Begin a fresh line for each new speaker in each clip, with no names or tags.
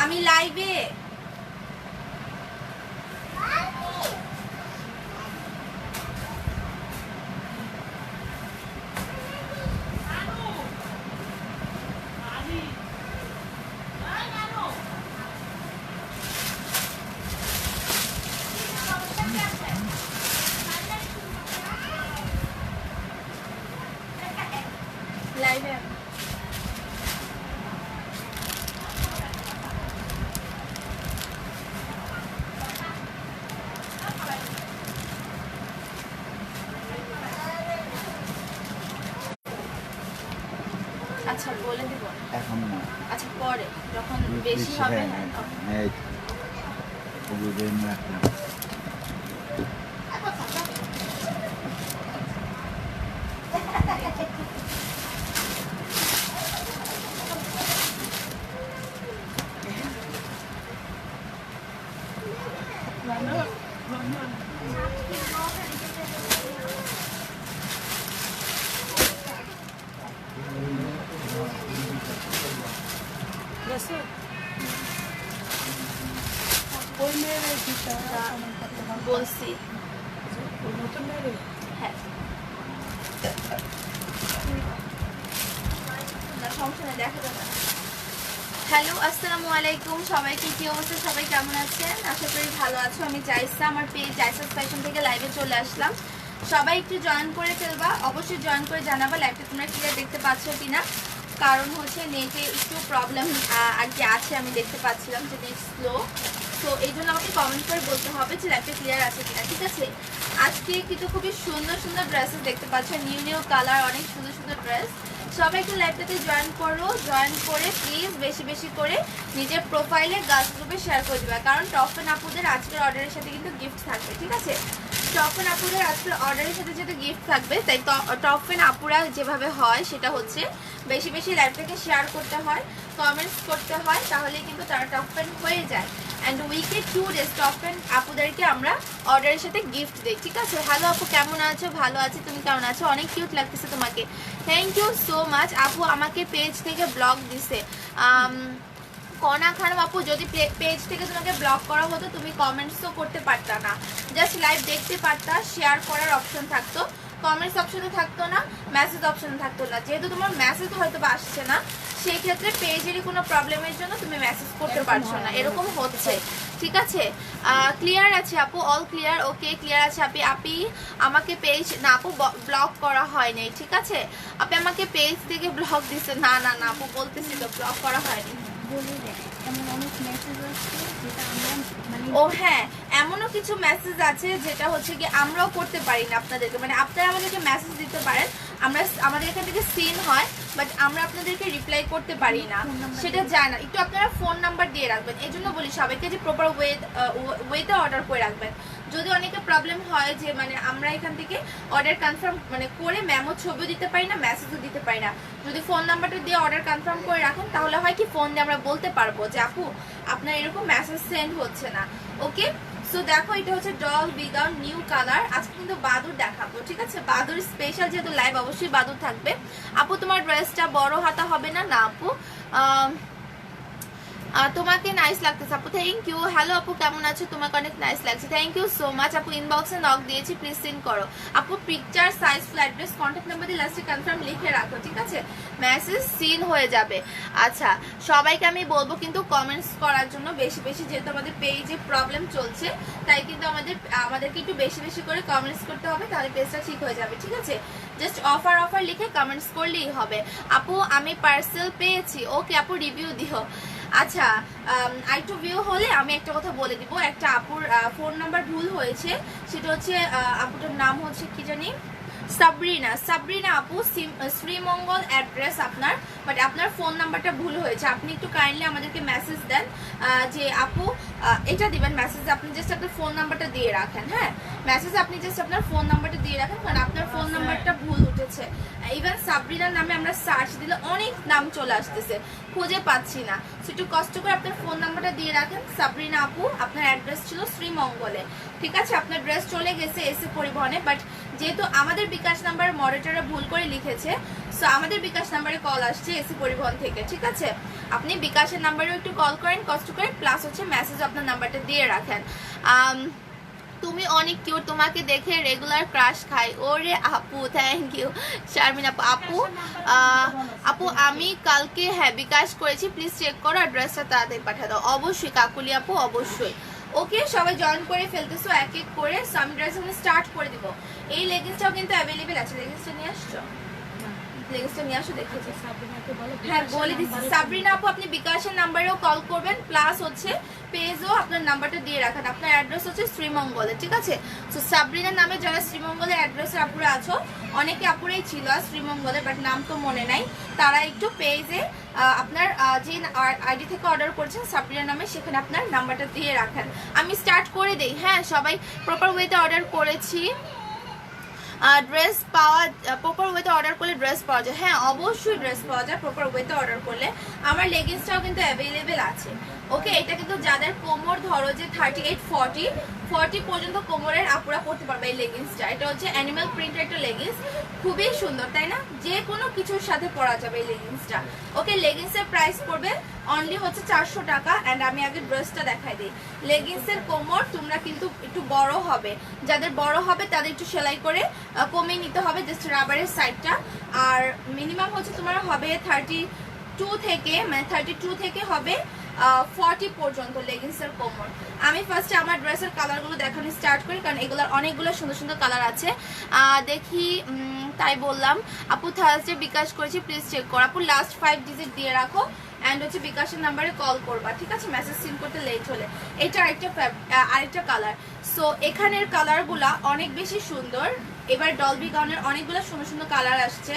আমি লাইভে। লাইভে আচ্ছা বলে দিব
এখন না,
আচ্ছা পরে যখন বেশি হবে।
এই বুঝেন রাখলাম।
বলছি হ্যাঁ সমস্যা নেই, দেখা যাবে। হ্যালো আসসালামু আলাইকুম সবাইকে, কি অবস্থা? সবাই কেমন আছেন? আশা করি ভালো আছো। আমি জাইসা, আমার পেজ জাইসাস ফ্যাশন থেকে লাইভে চলে আসলাম। সবাই একটু জয়েন করে ফেলবা, অবশ্যই জয়েন করে জানাবা লাইভটা তোমরা ক্লিয়ার দেখতে পাচ্ছ কিনা। কারণ হচ্ছে নেটে একটু প্রবলেম আর কি আছে, আমি দেখতে পাচ্ছিলাম যে নেট স্লো, তো এই জন্য আমাকে কমেন্ট করে বলতে হবে যে লাইভটা ক্লিয়ার আছে কিনা, ঠিক আছে? আজকে কিন্তু খুবই সুন্দর সুন্দর ড্রেসেস দেখতে পাচ্ছ, নিউ নিউ কালার, অনেক সুন্দর সুন্দর ড্রেস। সবাই একটু লাইভটাতে জয়েন করো, জয়েন করে প্লিজ বেশি বেশি করে নিজের প্রোফাইলে গার্লস গ্রুপে শেয়ার করে দেবে, কারণ টপেন আপুদের আজকের অর্ডারের সাথে কিন্তু গিফট থাকবে, ঠিক আছে? টপেন আপুদের আজকের অর্ডারের সাথে যেহেতু গিফট থাকবে, তাই টপেন আপুরা যেভাবে হয় সেটা হচ্ছে বেশি বেশি লাইভটাকে শেয়ার করতে হয়, কমেন্টস করতে হয়, তাহলে কিন্তু তারা টপেন হয়ে যায়। অ্যান্ড উইকে 2 ডেজ টপেন আপুদেরকে আমরা অর্ডারের সাথে গিফট দিই, ঠিক আছে? হ্যালো আপু, কেমন আছো? ভালো আছি, তুমি কেমন আছো? অনেক কিউট লাগতেছে তোমাকে, থ্যাংক ইউ সো মাচ। আপু আমাকে পেজ থেকে ব্লগ দিছে কনা খানম আপু, যদি পেজ থেকে তোমাকে ব্লক করা হতো তুমি কমেন্টসও করতে পারতা না, জাস্ট লাইভ দেখতে পারতা, শেয়ার করার অপশন থাকতো, কমেন্টস অপশনে থাকতো না, মেসেজ অপশনে থাকতো না। যেহেতু তোমার মেসেজ হয়তো বা আসছে না, সেই ক্ষেত্রে পেজেরই কোনো প্রবলেমের জন্য তুমি মেসেজ করতে পারছো না, এরকম হচ্ছে, ঠিক আছে? ক্লিয়ার আছে আপু, অল ক্লিয়ার, ওকে ক্লিয়ার আছে। আপি আমাকে পেজ না আপু ব্লক করা হয়নি, ঠিক আছে? আপনি আমাকে পেজ থেকে ব্লক দিচ্ছে, না না না আপু বলতেছি তো ব্লক করা হয়নি। ও হ্যাঁ, এমনও কিছু মেসেজ আছে যেটা হচ্ছে কি আমরাও করতে পারি না আপনাদেরকে, মানে আপনারা আমাদেরকে মেসেজ দিতে পারেন, আমাদের এখান থেকে সিন হয়, বাট আমরা আপনাদেরকে রিপ্লাই করতে পারি না, সেটা যায় না। একটু আপনারা ফোন নাম্বার দিয়ে রাখবেন, এই জন্য বলি সবাইকে যে প্রপার ওয়েতে অর্ডার করে রাখবেন। যদি অনেকে প্রবলেম হয় যে মানে আমরা এখান থেকে অর্ডার কনফার্ম মানে করে ম্যামও ছবিও দিতে পারি না, মেসেজও দিতে পারি না, যদি ফোন নাম্বারটা দিয়ে অর্ডার কনফার্ম করে রাখেন তাহলে হয় কি ফোন দিয়ে আমরা বলতে পারবো যে আপু আপনার এরকম মেসেজ সেন্ড হচ্ছে না, ওকে? সো দেখো এটা হচ্ছে ডল উইদাউট নিউ কালার, আজকে কিন্তু বাদুর দেখাবো, ঠিক আছে? বাদুর স্পেশাল যেহেতু লাইভ, অবশ্যই বাদুর থাকবে। আপু তোমার ড্রেসটা বড় হাতা হবে না? না আপু, তোমাকে নাইস লাগতেছে আপু, থ্যাংক ইউ। হ্যালো আপু, কেমন আছো? তোমাকে অনেক নাইস লাগছে, থ্যাংক ইউ সো মাচ আপু। ইনবক্সে নক দিয়েছি, প্লিজ সেন্ড করো আপু। Picture, size, full address, contact number দিয়ে লাস্টে কনফার্ম লিখে রাখো, ঠিক আছে? মেসেজ সিন হয়ে যাবে। আচ্ছা, সবাইকে আমি বলবো কিন্তু কমেন্টস করার জন্য বেশি বেশি, যেহেতু আমাদের পেজে প্রবলেম চলছে, তাই কিন্তু আমাদেরকে একটু বেশি বেশি করে কমেন্টস করতে হবে, তাহলে পেজটা ঠিক হয়ে যাবে, ঠিক আছে? জাস্ট অফার লিখে কমেন্টস করলেই হবে। আপু আমি পার্সেল পেয়েছি, ওকে আপু রিভিউ দিও। আচ্ছা, আইটু ভিউ হলে আমি একটা কথা বলে দিব, একটা আপুর ফোন নাম্বার ভুল হয়েছে, সেটা হচ্ছে আপুটার নাম হচ্ছে কি জানি, সাবরিনা আপু, শ্রীমঙ্গল অ্যাড্রেস আপনার, বাট আপনার ফোন নাম্বারটা ভুল হয়েছে। আপনি একটু কাইন্ডলি আমাদেরকে মেসেজ দেন যে আপু এটা দিবেন মেসেজ, আপনি জাস্ট আপনার ফোন নাম্বারটা দিয়ে রাখেন, হ্যাঁ? মেসেজ আপনি জাস্ট আপনার ফোন নাম্বারটা দিয়ে রাখেন, কারণ আপনার ফোন নাম্বারটা ভুল উঠেছে। ইভেন সাবরিনার নামে আমরা সার্চ দিলে অনেক নাম চলে আসতেছে, খুঁজে পাচ্ছি না, সো একটু কষ্ট করে আপনার ফোন নাম্বারটা দিয়ে রাখেন। সাবরিনা আপু, আপনার অ্যাড্রেস ছিল শ্রীমঙ্গলে, ঠিক আছে? আপনার ড্রেস চলে গেছে এসে পরিবহনে, বাট যেহেতু আমাদের বিকাশ নাম্বার মডারেটররা ভুল করে লিখেছে, সো আমাদের বিকাশ নাম্বারে কল আসছে এসি পরিবহন থেকে, ঠিক আছে? আপনি বিকাশের নাম্বারেও একটু কল করেন, কষ্ট করে, প্লাস হচ্ছে মেসেজ আপনার নাম্বারটা দিয়ে রাখেন। তুমি অনেক কিউট, তোমাকে দেখে রেগুলার ক্রাশ খাই। ওরে আপু, থ্যাংক ইউ শারমিন আপু। আপু আমি কালকে হ্যাঁ বিকাশ করেছি, প্লিজ চেক করো, অ্যাড্রেসটা তাড়াতাড়ি পাঠিয়ে দাও। অবশ্যই কাকুলি আপু, অবশ্যই। ওকে, সবাই জয়েন করে ফেলতেছো এক এক করে। আমি ড্রেস স্টার্ট করে দিব। এই লেগিংসটাও কিন্তু অ্যাভেলেবেল আছে। লেগিংসটা নিয়ে আসছো? লেগিংসটা নিয়ে আসো, দেখেছি। হ্যাঁ বলে দিচ্ছি, সাবরিনা আপু আপনি বিকাশের নাম্বারেও কল করবেন, প্লাস হচ্ছে পেজও আপনার নাম্বারটা দিয়ে রাখেন। আপনার অ্যাড্রেস হচ্ছে শ্রীমঙ্গলে, ঠিক আছে? সো সাবরিনার নামে যারা শ্রীমঙ্গলের অ্যাড্রেসের আপুরা আছো, অনেকে আপুরাই ছিল শ্রীমঙ্গলে, বাট নাম তো মনে নাই, তারা একটু পেজে আপনার যে আইডি থেকে অর্ডার করছেন সাবরিনার নামে, সেখানে আপনার নাম্বারটা দিয়ে রাখেন। আমি স্টার্ট করে দিই। হ্যাঁ, সবাই প্রপার ওয়েতে অর্ডার করেছি। ড্রেস পাওয়া প্রপার ওয়েতে অর্ডার করলে ড্রেস পাওয়া যায়। হ্যাঁ অবশ্যই ড্রেস পাওয়া যায় প্রপার ওয়েতে অর্ডার করলে। আমার লেগিংসটাও কিন্তু অ্যাভেলেবেল আছে। ওকে, এটা কিন্তু যাদের কোমর ধরো যে 38-40 পর্যন্ত কোমরের আপুরা পরতে পারবে এই লেগিংসটা। এটা হচ্ছে অ্যানিমাল প্রিন্টের একটা লেগিংস, খুবই সুন্দর তাই না? যে কোনো কিছুর সাথে পরা যাবে এই লেগিংসটা। ওকে, লেগিংসের প্রাইস পড়বে অনলি হচ্ছে 400 টাকা। অ্যান্ড আমি আগে ড্রেসটা দেখাই দিই। লেগিংসের কোমর তোমরা কিন্তু একটু বড় হবে, যাদের বড় হবে তাদের একটু সেলাই করে কমিয়ে নিতে হবে জাস্ট রাবারের সাইডটা। আর মিনিমাম হচ্ছে তোমার হবে 32 থেকে হবে 40 পর্যন্ত লেগিংসের কোমর। আমি ফার্স্টে আমার ড্রেসের কালারগুলো দেখানো স্টার্ট করি, কারণ এগুলোর অনেকগুলো সুন্দর সুন্দর কালার আছে। দেখি, তাই বললাম আপু থার্সডে বিকাশ করেছি, প্লিজ চেক করো। আপু লাস্ট 5 ডিজিট দিয়ে রাখো অ্যান্ড হচ্ছে বিকাশের নাম্বারে কল করবা, ঠিক আছে? মেসেজ সিন করতে লেট হলে। এটা আরেকটা কালার। সো এখানের কালারগুলা অনেক বেশি সুন্দর। এবার ডলবি গাউনের অনেকগুলো সুন্দর সুন্দর কালার আসছে।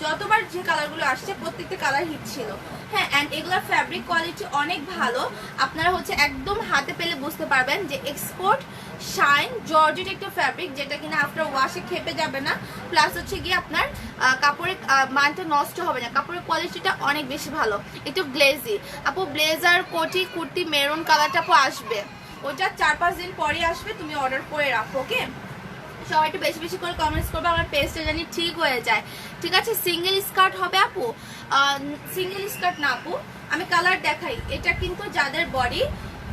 যতবার যে কালারগুলো আসছে প্রত্যেকটা কালার হিট ছিল। হ্যাঁ, অ্যান্ড এগুলোর ফ্যাব্রিক কোয়ালিটি অনেক ভালো। আপনারা হচ্ছে একদম হাতে পেলে বুঝতে পারবেন যে এক্সপোর্ট শাইন জর্জেট একটা ফ্যাব্রিক, যেটা কিনা আফটার ওয়াশে খেপে যাবে না। প্লাস হচ্ছে গিয়ে আপনার কাপড়ের মানটা নষ্ট হবে না। কাপড়ের কোয়ালিটিটা অনেক বেশি ভালো, একটু গ্লেজি। আপু ব্লেজার কোটি কুর্তি মেরুন কালারটা আপু আসবে, ওইটা 4-5 দিন পরে আসবে, তুমি অর্ডার করে রাখো। ওকে, সবাই একটু বেশি বেশি করে কমেন্টস করবে, আমার পেজটা জানি ঠিক হয়ে যায়, ঠিক আছে? সিঙ্গেল স্কার্ট হবে আপু? সিঙ্গেল স্কার্ট না আপু, আমি কালার দেখাই। এটা কিন্তু যাদের বডি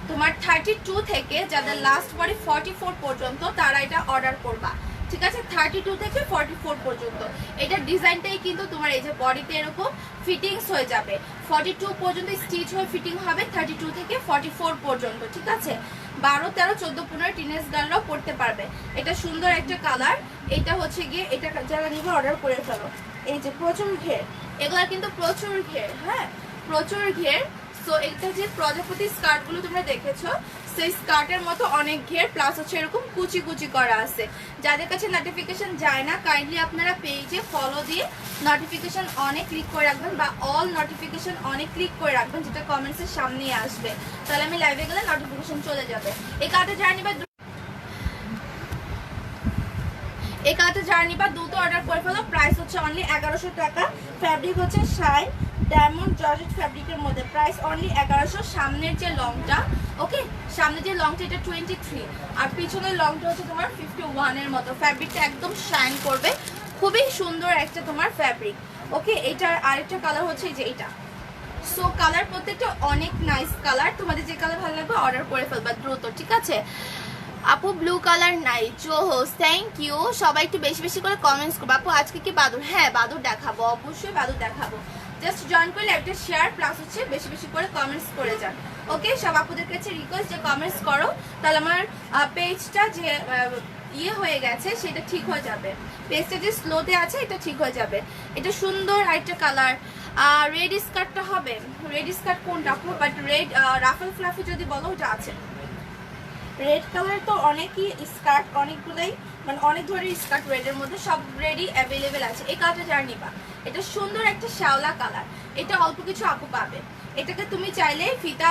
তোমার 32 থেকে যাদের লাস্ট বডি 44 পর্যন্ত, তারা এটা অর্ডার করবা, ঠিক আছে? 32 থেকে 44 পর্যন্ত। এটা ডিজাইনটাই কিন্তু তোমার এই যে বডিতে এরকম ফিটিংস হয়ে যাবে। 42 পর্যন্ত স্টিচ হয়ে ফিটিং হবে, 32 থেকে 44 পর্যন্ত, ঠিক আছে? 12, 13, 14, 15 টিনেজ গার্লরাও পড়তে পারবে। এটা সুন্দর একটা কালার। এটা হচ্ছে গিয়ে এটা যারা নিবে অর্ডার করে ফেলো। এই যে প্রচুর ঘের, এগুলা কিন্তু প্রচুর ঘের, হ্যাঁ প্রচুর ঘের। সো এটা যে প্রজাপতি স্কার্টগুলো তোমরা দেখেছো, সেই স্কার্টের মতো অনেক ঘের, প্লাস হচ্ছে এরকম কুচি কুচি করা আছে। যাদের কাছে নোটিফিকেশন যায় না, কাইন্ডলি আপনারা পেজে ফলো দিয়ে নোটিফিকেশন অনে ক্লিক করে রাখবেন, বা অল নোটিফিকেশন অনে ক্লিক করে রাখবেন, যেটা কমেন্টসের সামনেই আসবে। তাহলে আমি লাইভে গেলে নোটিফিকেশন চলে যাবে। এই কার্ডে জার্নি বা দ্রুত অর্ডার করে ফেলো। প্রাইস হচ্ছে অনলি 1100 টাকা। ফ্যাব্রিক হচ্ছে শাইন ডায়মন্ড জর্জেট ফ্যাব্রিকের মধ্যে, প্রাইস অনলি 1100। সামনের যে লংটা, ওকে, সামনের যে লংটা এটা 23, আর পিছনের লংটা হচ্ছে তোমার 51 এর মতো। ফ্যাব্রিকটা একদম শাইন করবে, খুবই সুন্দর একটা তোমার ফ্যাব্রিক। ওকে, এটার আরেকটা কালার হচ্ছে যে এটা। সো কালার প্রত্যেকটা অনেক নাইস কালার। তোমাদের যে কালার ভালো লাগবে অর্ডার করে ফেলবা দ্রুত, ঠিক আছে? আপু ব্লু কালার নাই, জোহোস, থ্যাংক ইউ। সবাই একটু বেশি বেশি করে কমেন্টস করবো। আপু আজকে কি বাদুর? হ্যাঁ বাদুর দেখাবো, অবশ্যই বাদুর দেখাবো। জাস্ট জয়েন করলে একটা শেয়ার, প্লাস হচ্ছে বেশি বেশি করে কমেন্টস করে যান। ওকে, সব আপুদের কাছে রিকোয়েস্ট যে কমেন্টস করো, তাহলে আমার পেজটা যে ইয়ে হয়ে গেছে সেটা ঠিক হয়ে যাবে। পেজটা যে স্লোতে আছে এটা ঠিক হয়ে যাবে। এটা সুন্দর আরেকটা কালার। রেড স্কার্টটা হবে। রেড স্কার্ট কোনটা আপু? বাট রেড রাফেল ফ্লাফি যদি বলো ওটা আছে। রেড কালার তো অনেকই স্কার্ট, অনেকগুলোই মানে অনেক ধরনের স্কার্ট রেডের মধ্যে, সব রেডই অ্যাভেলেবেল আছে। এই কালারটা যারা নিবা, এটা সুন্দর একটা শ্যাওলা কালার। এটা অল্প কিছু আপু পাবে। এটাকে তুমি চাইলে ফিতা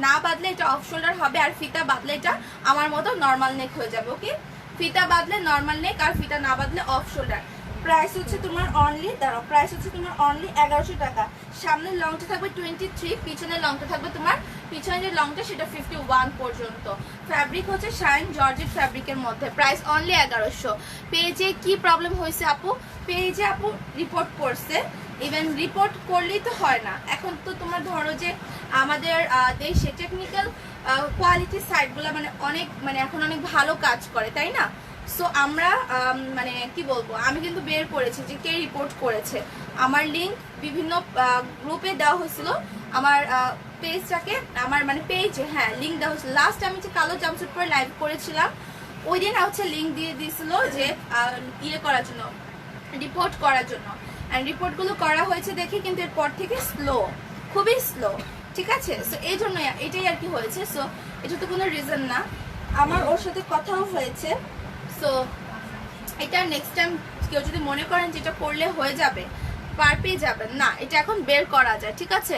না বাদলে এটা অফ শোল্ডার হবে, আর ফিতা বাদলে এটা আমার মতো নর্মাল নেক হয়ে যাবে। ওকে, ফিতা বাদলে নর্মাল নেক, আর ফিতা না বাদলে অফ শোল্ডার। প্রাইস হচ্ছে তোমার অনলি, দাঁড়াও, প্রাইস হচ্ছে তোমার অনলি 1100 টাকা। সামনের লংটা থাকবে 23, পিছনের লংটা থাকবে তোমার, পিছনের যে লংটা সেটা 51 পর্যন্ত। ফ্যাব্রিক হচ্ছে শাইন জর্জেট ফ্যাব্রিকের মধ্যে, প্রাইস অনলি 1100। পেজে কি প্রবলেম হয়েছে আপু? পেজে আপু রিপোর্ট করছে, ইভেন রিপোর্ট করলেই তো হয় না। এখন তো তোমার ধরো যে আমাদের দেশে টেকনিক্যাল কোয়ালিটি সাইটগুলো মানে এখন অনেক ভালো কাজ করে, তাই না? সো আমরা মানে কি বলবো, আমি কিন্তু বের করেছি যে কে রিপোর্ট করেছে। আমার লিঙ্ক বিভিন্ন গ্রুপে দেওয়া হয়েছিল, আমার পেজটাকে, আমার মানে পেজে, হ্যাঁ, লিঙ্ক দেওয়া হয়েছিল। লাস্ট আমি যে কালো জাম্পস্যুট পরে লাইভ করেছিলাম ওই দিন হচ্ছে লিঙ্ক দিয়ে দিয়েছিল যে ইয়ে করার জন্য, রিপোর্ট করার জন্য। অ্যান্ড রিপোর্টগুলো করা হয়েছে দেখে কিন্তু এরপর থেকে স্লো, খুবই স্লো, ঠিক আছে? সো এই জন্য এটাই আর কি হয়েছে। সো এটা তো কোনো রিজন না, আমার ওর সাথে কথাও হয়েছে। সো এটা নেক্সট টাইম কেউ যদি মনে করেন যেটা করলে হয়ে যাবে, পার পেয়ে যাবেন না, এটা এখন বের করা যায়, ঠিক আছে?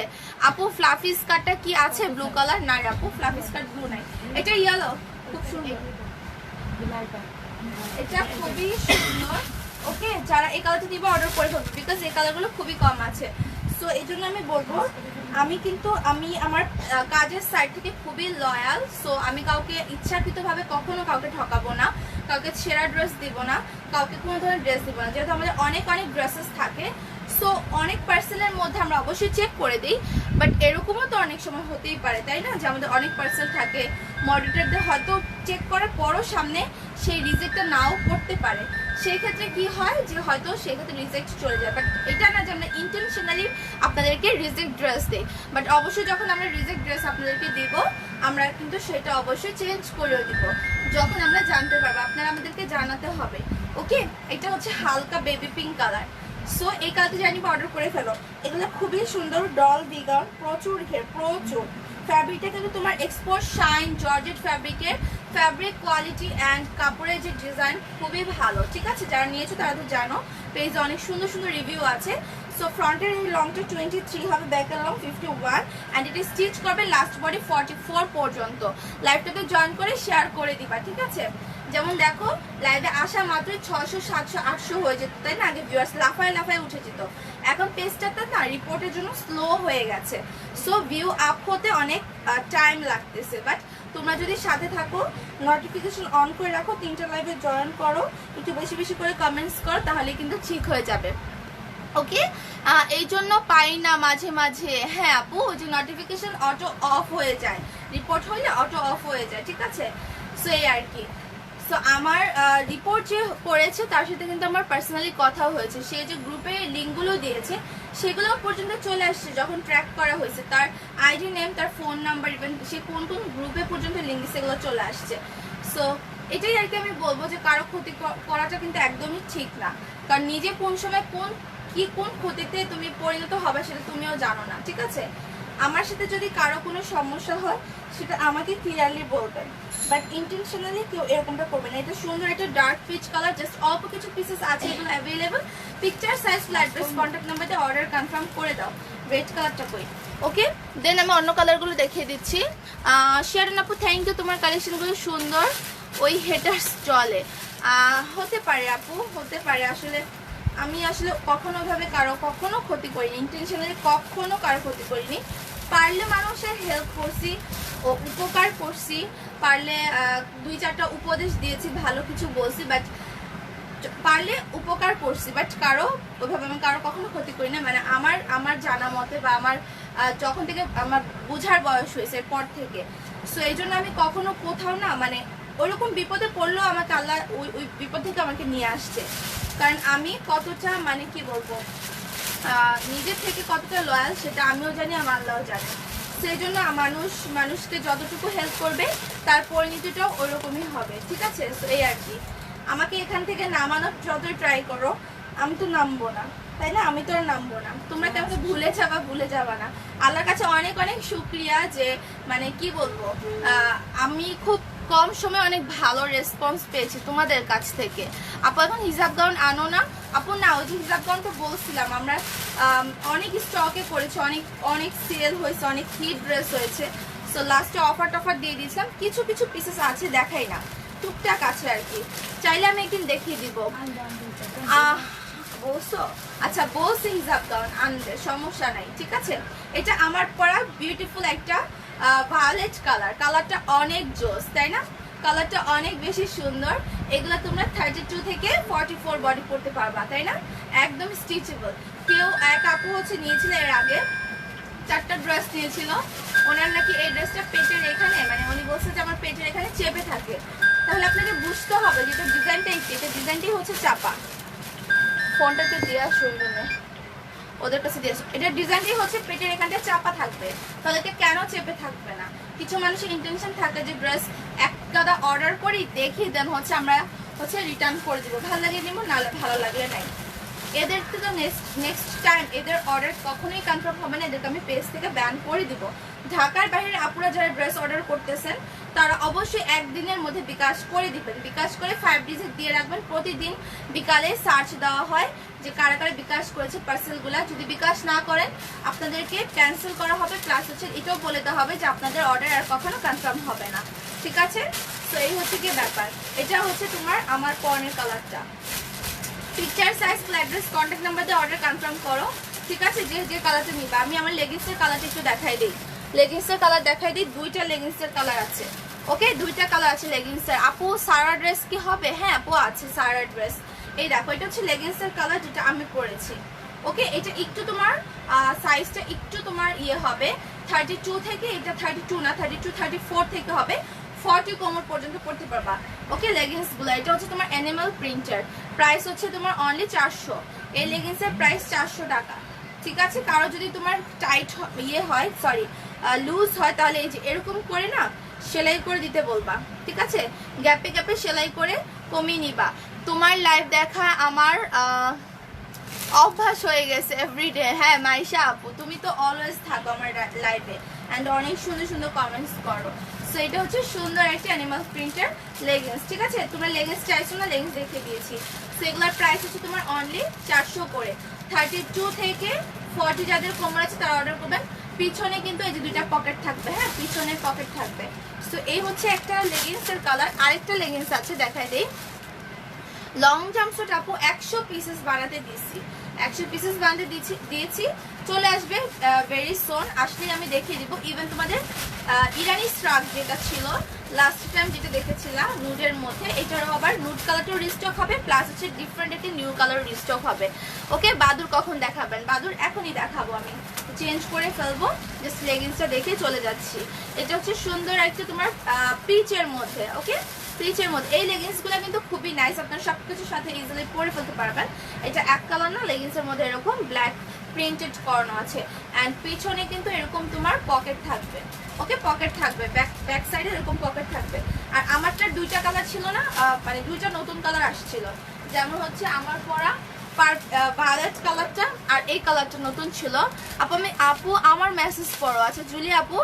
আপু ফ্লাফি স্কার্টটা কি আছে ব্লু কালার? না আপু, ফ্লাফি স্কার্ট ব্লু নাই, এটা ইয়েলো, খুব সুন্দর, এটা খুবই সুন্দর। ওকে, যারা এই কালারটা দিবে অর্ডার করে ফেলবে, বিকজ এই কালারগুলো খুবই কম আছে। সো এই জন্য আমি বলবো, আমি আমার কাজের সাইড থেকে খুবই লয়াল। সো আমি কাউকে ইচ্ছাকৃতভাবে কখনো কাউকে ঠকাবো না, কাউকে ছেঁড়া ড্রেস দিব না, কাউকে কোনো ধরনের ড্রেস দিব না। যেহেতু আমাদের অনেক ড্রেসেস থাকে, সো অনেক পার্সেলের মধ্যে আমরা অবশ্যই চেক করে দিই, বাট এরকমও তো অনেক সময় হতেই পারে, তাই না? যে আমাদের অনেক পার্সেল থাকে, মডারেটরদের হয়তো চেক করার পরও সামনে সেই রিজেক্টটা নাও করতে পারে। সেই ক্ষেত্রে কি হয় যে হয়তো সেক্ষেত্রে রিজেক্ট চলে যায়, বাট এটা না যে আমরা ইন্টেনশনালি আপনাদেরকে রিজেক্ট ড্রেস দিই। বাট অবশ্যই যখন আমরা রিজেক্ট ড্রেস আপনাদেরকে দিব, আমরা কিন্তু সেটা অবশ্যই চেঞ্জ করেও দিব যখন আমরা জানতে পারবো। আপনারা আমাদেরকে জানাতে হবে, ওকে? এটা হচ্ছে হালকা বেবি পিঙ্ক কালার। সো এই কালারটা জানি অর্ডার করে ফেলো, এগুলো খুবই সুন্দর, ডল বিগার, প্রচুর ঘের, প্রচুর। ফ্যাব্রিকটা কিন্তু তোমার এক্সপোর্ট শাইন জর্জেট ফ্যাব্রিকের, ফ্যাব্রিক কোয়ালিটি অ্যান্ড কাপড়ের যে ডিজাইন খুবই ভালো, ঠিক আছে? যারা নিয়েছো তারা তো জানো, পেজে অনেক সুন্দর সুন্দর রিভিউ আছে। সো ফ্রন্টের এই লংটা 23 হবে, ব্যাকের লং 51, অ্যান্ড এটা স্টিচ করবে লাস্ট বডি 44 পর্যন্ত। লাইভটাতে জয়েন করে শেয়ার করে দিবা, ঠিক আছে? যেমন দেখো, লাইভে আসা মাত্রই 600 700 800 হয়ে যেত, তাই না? আগে ভিউয়ার্স লাফায় উঠে যেত, এখন পেজটাতে না রিপোর্টের জন্য স্লো হয়ে গেছে। সো ভিউ আপ হতে অনেক টাইম লাগতেছে, বাট তোমরা যদি সাথে থাকো, নোটিফিকেশন অন করে রাখো, 3টা লাইভে জয়েন করো, একটু বেশি বেশি করে কমেন্টস করো, তাহলে কিন্তু ঠিক হয়ে যাবে, ওকে? এই জন্য পাই না মাঝে মাঝে, হ্যাঁ আপু, ওই যে নোটিফিকেশন অটো অফ হয়ে যায়, রিপোর্ট হলে অটো অফ হয়ে যায়, ঠিক আছে? সো এই আর কি। সো আমার রিপোর্ট যে করেছে তার সাথে কিন্তু আমার পার্সোনালি কথা হয়েছে, সে যে গ্রুপে লিঙ্কগুলো দিয়েছে সেগুলো পর্যন্ত চলে আসছে, যখন ট্র্যাক করা হয়েছে তার আইডি নেম, তার ফোন নাম্বার, ইভেন সে কোন কোন গ্রুপে পর্যন্ত লিঙ্ক সেগুলো চলে আসছে। সো এটাই আর কি আমি বলবো যে কারো ক্ষতি করাটা কিন্তু একদমই ঠিক না, কারণ নিজে কোন সময় কোন ক্ষতিতে তুমি পরিণত হবে সেটা তুমিও জানো না, ঠিক আছে? আমার সাথে যদি কারো কোনো সমস্যা হয় সেটা আমাকে ক্লিয়ারলি বলবেন, বাট ইন্টেনশনালি কেউ এরকমটা করবে না। এটা সুন্দর, এটা ডার্ক পিচ কালার, জাস্ট অল্প কিছু পিসেস আছে এগুলো available. Picture, size, address, contact number দিয়ে অর্ডার কনফার্ম করে দাও। রেড কালারটা কই? ওকে, দেন আমি অন্য কালারগুলো দেখিয়ে দিচ্ছি। শেয়ারন আপু, থ্যাংক ইউ, তোমার কালেকশনগুলো সুন্দর। ওই হেটার্স চলে, হতে পারে আপু, হতে পারে। আসলে আমি আসলে কখনো ভাবে কখনো ক্ষতি করিনি, ইন্টেনশনালি কখনো কারো ক্ষতি করিনি। পারলে মানুষের হেল্প করছি ও উপকার করছি, পারলে 2-4টা উপদেশ দিয়েছি, ভালো কিছু বলছি, বাট পারলে উপকার করছি, বাট ওইভাবে আমি কারো কখনো ক্ষতি করি না। মানে আমার জানা মতে বা আমার যখন থেকে আমার বোঝার বয়স হয়েছে এরপর থেকে। সো এই জন্য আমি কখনো কোথাও না, মানে ওইরকম বিপদে পড়লেও আমাকে আল্লাহ ওই বিপদ থেকে আমাকে নিয়ে আসছে, কারণ আমি কতটা, মানে কি বলবো, নিজের থেকে কতটা লয়াল সেটা আমিও জানি, আমার আল্লাহও জানে। সেই জন্য মানুষকে যতটুকু হেল্প করবে তার পরিণতিটাও ওইরকমই হবে, ঠিক আছে? সো এই আর কি। আমাকে এখান থেকে নামানোর যতই ট্রাই করো, আমি তো নামবো না, তাই না? আমি তো আর নামবো না, তোমরা কেন ভুলে যাবা না। আল্লাহর কাছে অনেক শুকরিয়া যে, মানে কি বলবো, আমি খুব কম সময় অনেক ভালো রেসপন্স পেয়েছি তোমাদের কাছ থেকে। আপু এখন হিজাব গাউন আনো না? আপু না, ওই যে হিজাব গাউন তো বলছিলাম, আমরা অনেক স্টকে করেছি, অনেক সেল হয়েছে, অনেক হিট ড্রেস হয়েছে। সো লাস্টে অফার দিয়ে দিয়েছিলাম, কিছু পিসেস আছে, দেখাই না, টুকটাক আছে আর কি, চাইলে আমি একদিন দেখিয়ে দিব। বলছো? আচ্ছা বলছি হিজাব গাউন আনবে, সমস্যা নাই, ঠিক আছে। এটা আমার পরা বিউটিফুল একটা ভায়োলেট কালার, কালারটা অনেক জোস, তাই না? কালারটা অনেক বেশি সুন্দর। এগুলো তোমরা 32 থেকে 44 বডি পড়তে পারবা, তাই না? একদম স্টিচেবল। কেউ এক আপু হচ্ছে নিয়েছিল এর আগে, 4টা ড্রেস নিয়েছিল। ওনার নাকি এই ড্রেসটা পেটের এখানে, মানে উনি বলছে যে আমার পেটের এখানে চেপে থাকে। তাহলে আপনাকে বুঝতে হবে যে এটা ডিজাইনটাই কি, এটা ডিজাইনটাই হচ্ছে চাপা। ফোনটাতে দেওয়া সুন্দর নেই, ওদের কাছে দিয়ে এটা ডিজাইনটাই হচ্ছে পেটের এখানটা চাপা থাকবে। তাহলে এটা কেন চেপে থাকবে না? কিছু মানুষের ইন্টেনশন থাকে যে ড্রেস এক গাদা অর্ডার করি, দেখি দেন হচ্ছে আমরা হচ্ছে রিটার্ন করে দিব, ভালো লাগে নিব, না ভালো লাগলে নাই। এদের তো নেক্সট টাইম এদের অর্ডার কখনোই কনফার্ম হবে না, এদেরকে আমি পেজ থেকে ব্যান করে দিব। ঢাকার বাইরের আপুরা যারা ড্রেস অর্ডার করতেছেন তারা অবশ্যই একদিনের মধ্যে বিকাশ করে দিবেন, বিকাশ করে 5 ডিজিট দিয়ে রাখবেন। প্রতিদিন বিকালে সার্চ দেওয়া হয় যে কারা কারা বিকাশ করেছে পার্সেলগুলা। যদি বিকাশ না করেন আপনাদেরকে ক্যান্সেল করা হবে, প্লাস হচ্ছে এটাও বলে দেওয়া হবে যে আপনাদের অর্ডার আর কখনো কনফার্ম হবে না, ঠিক আছে? তো এই হচ্ছে কি ব্যাপার। এটা হচ্ছে তোমার আমার পরনের কালারটা। Picture size address contact number দিয়ে অর্ডার কনফার্ম করো, ঠিক আছে? যে যে কালারটা নিবা। আমি আমার লেগিংসের কালারটা একটু দেখাই দিই, লেগিংসের কালার দেখাই দিই। 2টা লেগিংসের কালার আছে, ওকে? 2টা কালার আছে লেগিংসের। আপু সারা ড্রেস কি হবে? হ্যাঁ আপু আছে সারা ড্রেস। এই দেখো এটা হচ্ছে লেগিংসের কালার যেটা আমি পরেছি, ওকে? এটা একটু তোমার সাইজটা একটু তোমার ইয়ে হবে 32 থেকে, এটা 32 না 32 34 থেকে হবে 40 কোমর পর্যন্ত পড়তে পারবা, ওকে? লেগিংস গুলো এটা হচ্ছে তোমার অ্যানিমাল প্রিন্টার, প্রাইস হচ্ছে তোমার অনলি 400। এই লেগিংসের প্রাইস 400 টাকা, ঠিক আছে? কারো যদি তোমার টাইট ইয়ে হয়, সরি লুজ হয়, তাহলে এই যে এরকম করে না সেলাই করে দিতে বলবা, ঠিক আছে? গ্যাপে গ্যাপে সেলাই করে কমিয়ে নিবা। তোমার লাইভ দেখা আমার অভ্যাস হয়ে গেছে এভরিডে। হ্যাঁ মাইশা আপু, তুমি তো অলওয়েজ থাকো আমার লাইভে অ্যান্ড অনেক সুন্দর সুন্দর কমেন্টস করো। সো এটা হচ্ছে সুন্দর একটা অ্যানিমাল প্রিন্টের লেগিংস, ঠিক আছে? তোমরা লেগিংস চাইছো না, লেগিংস দেখে দিয়েছি। সো এগুলোর প্রাইস হচ্ছে তোমার অনলি 400 করে। 32 থেকে 40 যাদের কোমর আছে তারা অর্ডার করবেন। পিছনে কিন্তু এই যে 2টা পকেট থাকবে, হ্যাঁ পিছনে পকেট থাকবে। সো এই হচ্ছে একটা লেগিংসের কালার। আরেকটা লেগিংস আছে দেখাই দেই। লং জাম্পস্যুট আপু 100 পিসেস বানাতে দিয়েছি, 100 পিসেস বানাতে দিয়েছি। চলে আসবে ভেরি সোন, আসলেই আমি দেখিয়ে দিব। ইভেন তোমাদের ইরানি স্ট্রাক যেটা ছিল লাস্ট টাইম যেটা দেখেছিলাম নুডের মধ্যে, এটারও আবার নুড কালারটাও রিস্টক হবে, প্লাস হচ্ছে ডিফারেন্ট একটি নিউ কালার রিস্টক হবে, ওকে? বাদুর কখন দেখাবেন? বাদুর এখনই দেখাবো, আমি চেঞ্জ করে ফেলবো, জাস্ট লেগিংসটা দেখে চলে যাচ্ছি। এটা হচ্ছে সুন্দর একটা তোমার পিচের মধ্যে, ওকে? প্লিচের মধ্যে এই লেগিংসগুলো কিন্তু খুবই নাইস, আপনারা সবকিছুর সাথে ইজিলি পরে ফেলতে পারবেন। এটা এক কালার না, লেগিংসের মধ্যে এরকম ব্ল্যাক প্রিন্টেড করানো আছে অ্যান্ড পিছনে কিন্তু এরকম তোমার পকেট থাকবে, ওকে? পকেট থাকবে, ব্যাক সাইডে এরকম পকেট থাকবে। আর আমারটা 2টা কালার ছিল না, মানে 2টা নতুন কালার আসছিল, যেমন হচ্ছে আমার পরা ভায়োলেট কালারটা আর এই কালারটা নতুন ছিল। আপু আমার মেসেজ পড়ো। আচ্ছা জুলি আপু,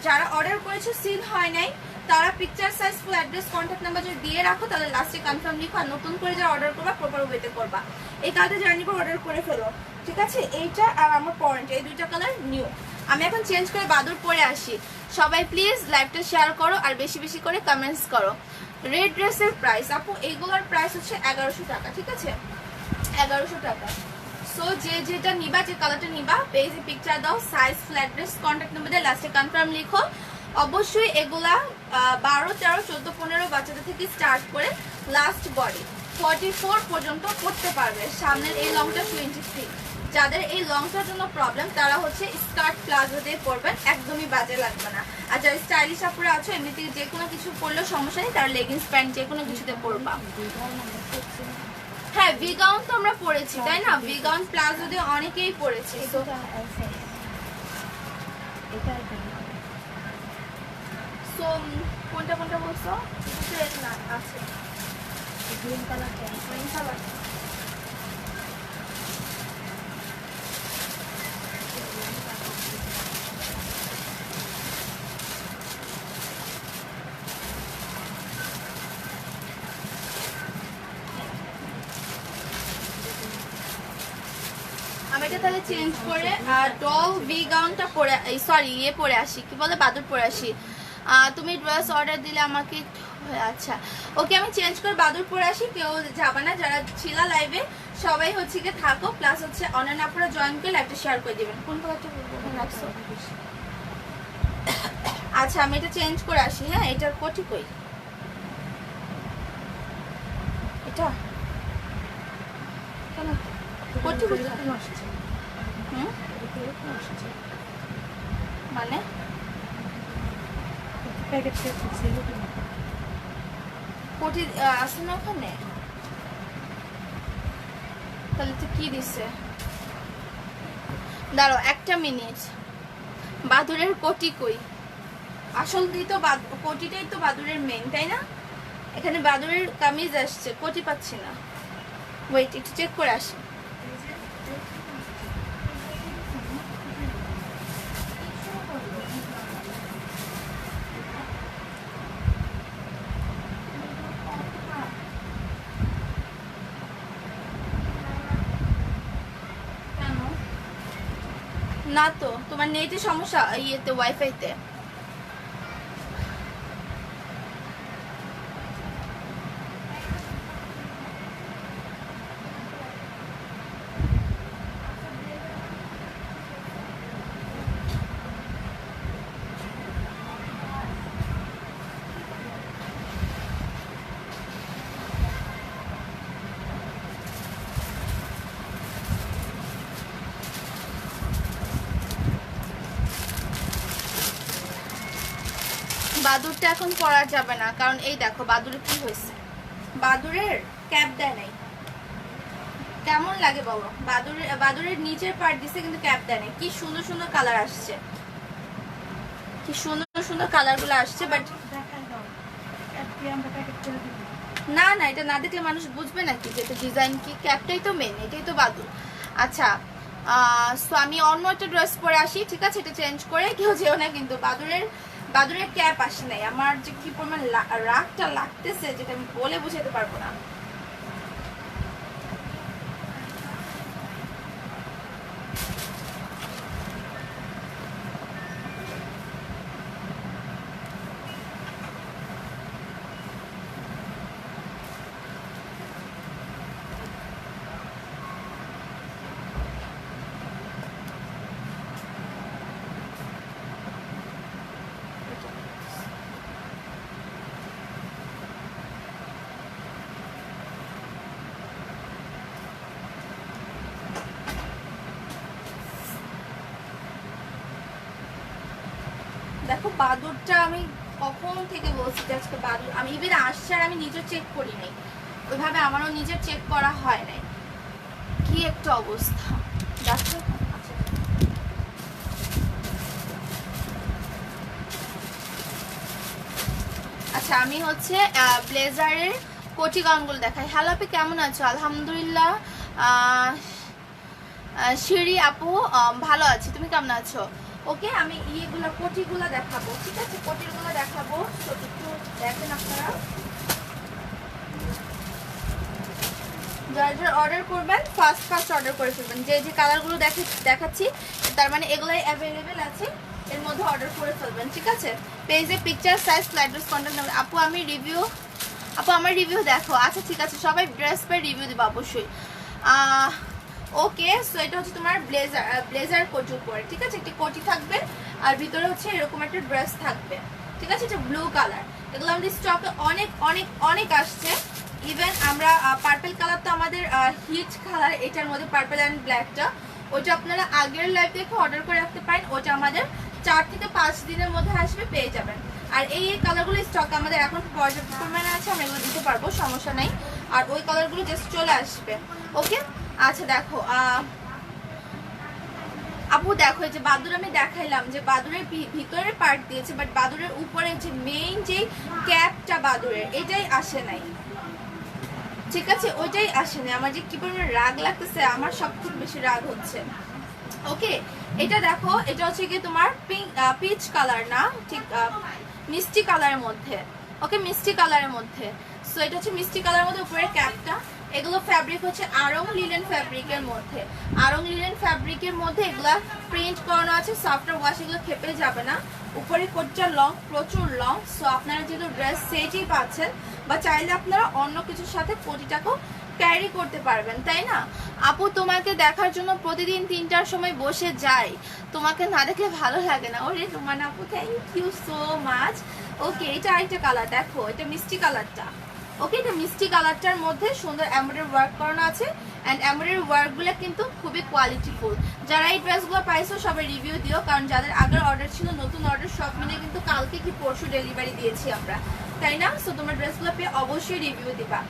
যারা অর্ডার করেছে সিল হয় নাই তারা picture size full address contact number যদি দিয়ে রাখো তাহলে লাস্টে কনফার্ম লিখো। আর নতুন করে যারা অর্ডার করবা প্রপার ওয়েতে করবা। এই কালারটা জার্নি করে অর্ডার করে ফেলো, ঠিক আছে? এইটা আর আমার পরেন্ট, এই 2টা কালার নিউ। আমি এখন চেঞ্জ করে বাদুর পরে আসি। সবাই প্লিজ লাইভটা শেয়ার করো আর বেশি বেশি করে কমেন্টস করো। রেড ড্রেসের প্রাইস আপু এইগুলোর প্রাইস হচ্ছে 1100 টাকা, ঠিক আছে? 1100 টাকা। সো যে যেটা নিবা, যে কালারটা নিবা, পেজে পিকচার দাও, size full address contact number দিয়ে লাস্টে কনফার্ম লিখো। অবশ্যই এগুলা 12, 13, 14, 15 বাচ্চাদের থেকে স্টার্ট করে লাস্ট বডি 44 পর্যন্ত পড়তে পারবে। সামনের এই লংটা 23। যাদের এই লংটার জন্য প্রবলেম তারা হচ্ছে স্কার্ট প্লাজো দিয়ে পরবেন, একদমই বাজে লাগবে না। আর যারা স্টাইলিশ আপুরা আছো এমনিতে যে কোনো কিছু পরলেও সমস্যা নেই, তারা লেগিংস প্যান্ট যে কোনো কিছুতে পরবা। হ্যাঁ ভি গাউন তো আমরা পরেছি, তাই না? ভি গাউন প্লাজো দিয়ে অনেকেই পরেছি। সো কোনটা কোনটা বলছো? না আছে গ্রিন কালার, গ্রিন কালার। আমি এটা তাহলে চেঞ্জ করে ডল ভি গাউনটা পরে, সরি ইয়ে পরে আসি, কি বলে বাদুর পরে আসি। তুমি ড্রেস অর্ডার দিলে আমাকে আচ্ছা ওকে, আমি চেঞ্জ করে বাদুর পরে আসি, কেউ যাবে না, যারা ছিল লাইভে সবাই হচ্ছে কি থাকো, প্লাস হচ্ছে অনলাইন আপনারা জয়েন করে লাইভটা শেয়ার করে দিবেন। কোন কালারটা রাখছো? আচ্ছা আমি এটা চেঞ্জ করে আসি। হ্যাঁ এটার কোটি কই, এটা কেন কোটি মানে কোটি আছে না ওখানে, তাহলে তো কি দিছে, দাঁড়াও একটা মিনিট। বাদুরের কোটি কই, আসল দিই তো কোটিটাই তো বাদুরের মেন, তাই না? এখানে বাদুরের কামিজ আসছে, কোটি পাচ্ছি না। ওয়েট একটু চেক করে আসি। না তো তোমার নেটে সমস্যা, ইয়েতে ওয়াইফাইতে। বাদুরটা এখন পরা যাবে না, কারণ এই দেখো বাদুরের কি হয়েছে, বাদুরের ক্যাপ দেয় নাই। কেমন লাগে বলো? বাদুরের নিচের পার্ট দিছে কিন্তু ক্যাপ দেয় নাই। কি সুন্দর সুন্দর কালার আসছে, কি সুন্দর সুন্দর কালার গুলো আসছে, বাট না না এটা না দেখলে মানুষ বুঝবে নাকি যে এটা ডিজাইন কি? ক্যাপটাই তো মেন, এটাই তো বাদুর। আচ্ছা সো আমি অন্য একটা ড্রেস পরে আসি, ঠিক আছে? এটা চেঞ্জ করে কেউ যেও না কিন্তু। বাদুরের ক্যাপ আসে নাই। আমার যে কি পরিমাণ রাগটা লাগতেছে যেটা আমি বলে বুঝাতে পারবো না। দেখো বাদুরটা আমি কখন থেকে বলছি যে আজকে বাদুর, আমি ইভেন আসছে আর আমি নিজে চেক করি নাই, ওইভাবে আমারও নিজের চেক করা হয় নাই। কি একটা অবস্থা দেখো। আচ্ছা আমি হচ্ছে ব্লেজারের কোটি গাউনগুলো দেখাই। হ্যালো আপু কেমন আছো? আলহামদুলিল্লাহ। শিরি আপু ভালো আছি, তুমি কেমন আছো? ওকে আমি ইয়েগুলো কোটিগুলো দেখাবো, ঠিক আছে? কোটিগুলো দেখাবো, তো একটু দেখেন আপনারা। যারা যারা অর্ডার করবেন ফার্স্ট অর্ডার করে ফেলবেন। যে যে কালারগুলো দেখাচ্ছি তার মানে এগুলাই অ্যাভেলেবেল আছে, এর মধ্যে অর্ডার করে ফেলবেন, ঠিক আছে? পেজে picture size sliders contact number. আপু আমার রিভিউ দেখো। আচ্ছা ঠিক আছে, সবাই ড্রেস পাই রিভিউ দেবো অবশ্যই। ওকে সো এটা হচ্ছে তোমার ব্লেজার কোটির উপরে, ঠিক আছে? একটি কোটি থাকবে আর ভিতরে হচ্ছে এরকম একটা ড্রেস থাকবে, ঠিক আছে? এটা ব্লু কালার। এগুলো আমাদের স্টকে অনেক অনেক অনেক আসছে। ইভেন আমরা পার্পল কালার তো আমাদের হিট কালার, এটার মধ্যে পার্পল অ্যান্ড ব্ল্যাকটা, ওইটা আপনারা আগের লাইভ দেখে অর্ডার করে রাখতে পারেন। ওটা আমাদের 4 থেকে 5 দিনের মধ্যে আসবে, পেয়ে যাবেন। আর এই কালারগুলো স্টক আমাদের এখন পর্যাপ্ত পরিমাণে আছে, আমরা এগুলো দিতে পারবো, সমস্যা নাই। আর ওই কালারগুলো জাস্ট চলে আসবে, ওকে? আচ্ছা দেখো আপু দেখো, এই যে বাদুর আমি দেখাইলাম যে বাদুরের ভিতরের পার্ট দিয়েছে, বাট বাদুরের উপরে যে মেইন যে ক্যাপটা বাদুরের এটাই আসে নাই, ঠিক আছে? ওইটাই আসে নাই। আমার যে কি পরিমাণ রাগ লাগতেছে, আমার সব থেকে বেশি রাগ হচ্ছে। ওকে এটা দেখো, এটা হচ্ছে কি তোমার পিচ কালার না, ঠিক মিষ্টি কালারের মধ্যে। ওকে মিষ্টি কালারের মধ্যে, সো এটা হচ্ছে মিষ্টি কালারের মধ্যে উপরে ক্যাপটা। এগুলো ফ্যাব্রিক হচ্ছে আড়ং লিলেন ফ্যাব্রিকের মধ্যে। আড়ং লিলেন ফ্যাব্রিকের মধ্যে এগুলা প্রিন্ট করানো আছে, সফটওয়্যার ওয়াশ, এগুলো খেপে যাবে না। উপরে কোটটা লং, প্রচুর লং। সো আপনারা যেহেতু ড্রেস সেটই পাচ্ছেন, বা চাইলে আপনারা অন্য কিছুর সাথে কোটিটাকেও ক্যারি করতে পারবেন, তাই না? আপু তোমাকে দেখার জন্য প্রতিদিন 3টার সময় বসে যাই, তোমাকে না দেখলে ভালো লাগে না। ওরে রুমান আপু, থ্যাংক ইউ সো মাচ। ওকে, এটা আরেকটা কালার দেখো, এটা মিষ্টি কালারটা। ওকে, এটা মিষ্টি কালারটার মধ্যে সুন্দর এমব্রয়ডারি ওয়ার্ক করানো আছে, অ্যান্ড এমব্রয়ডারি ওয়ার্কগুলো কিন্তু খুবই কোয়ালিটিফুল। যারা এই ড্রেসগুলো পাইছো সবাই রিভিউ দিও, কারণ যাদের আগের অর্ডার ছিল, নতুন অর্ডার সব মিলে কিন্তু কালকে কি পরশু ডেলিভারি দিয়েছি আমরা, তাই না? সো তোমার ড্রেসগুলো পেয়ে অবশ্যই রিভিউ দিবা।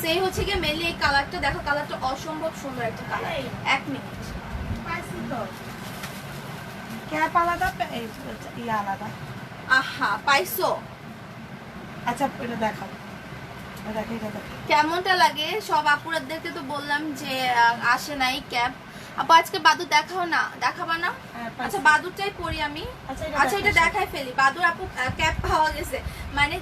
সেই হচ্ছে গিয়ে মেনলি এই কালারটা দেখো, কালারটা অসম্ভব সুন্দর একটা কালার। 1 মিনিট,
ক্যাপ আলাদা, ইয়ে আলাদা।
আহা পাইছো?
আচ্ছা এটা দেখাও, দেখো এটা দেখো
কেমনটা লাগে? সব আপুরাদেরকে তো বললাম যে আসে নাই ক্যাপ। আপু আজকে বাদুর দেখাও না, দেখাবা না?
হ্যাঁ,
আচ্ছা বাদুরটাই পরি আমি। আচ্ছা এটা দেখাই ফেলি। বাদুর আপু ক্যাপ পাওয়া গেছে, মানে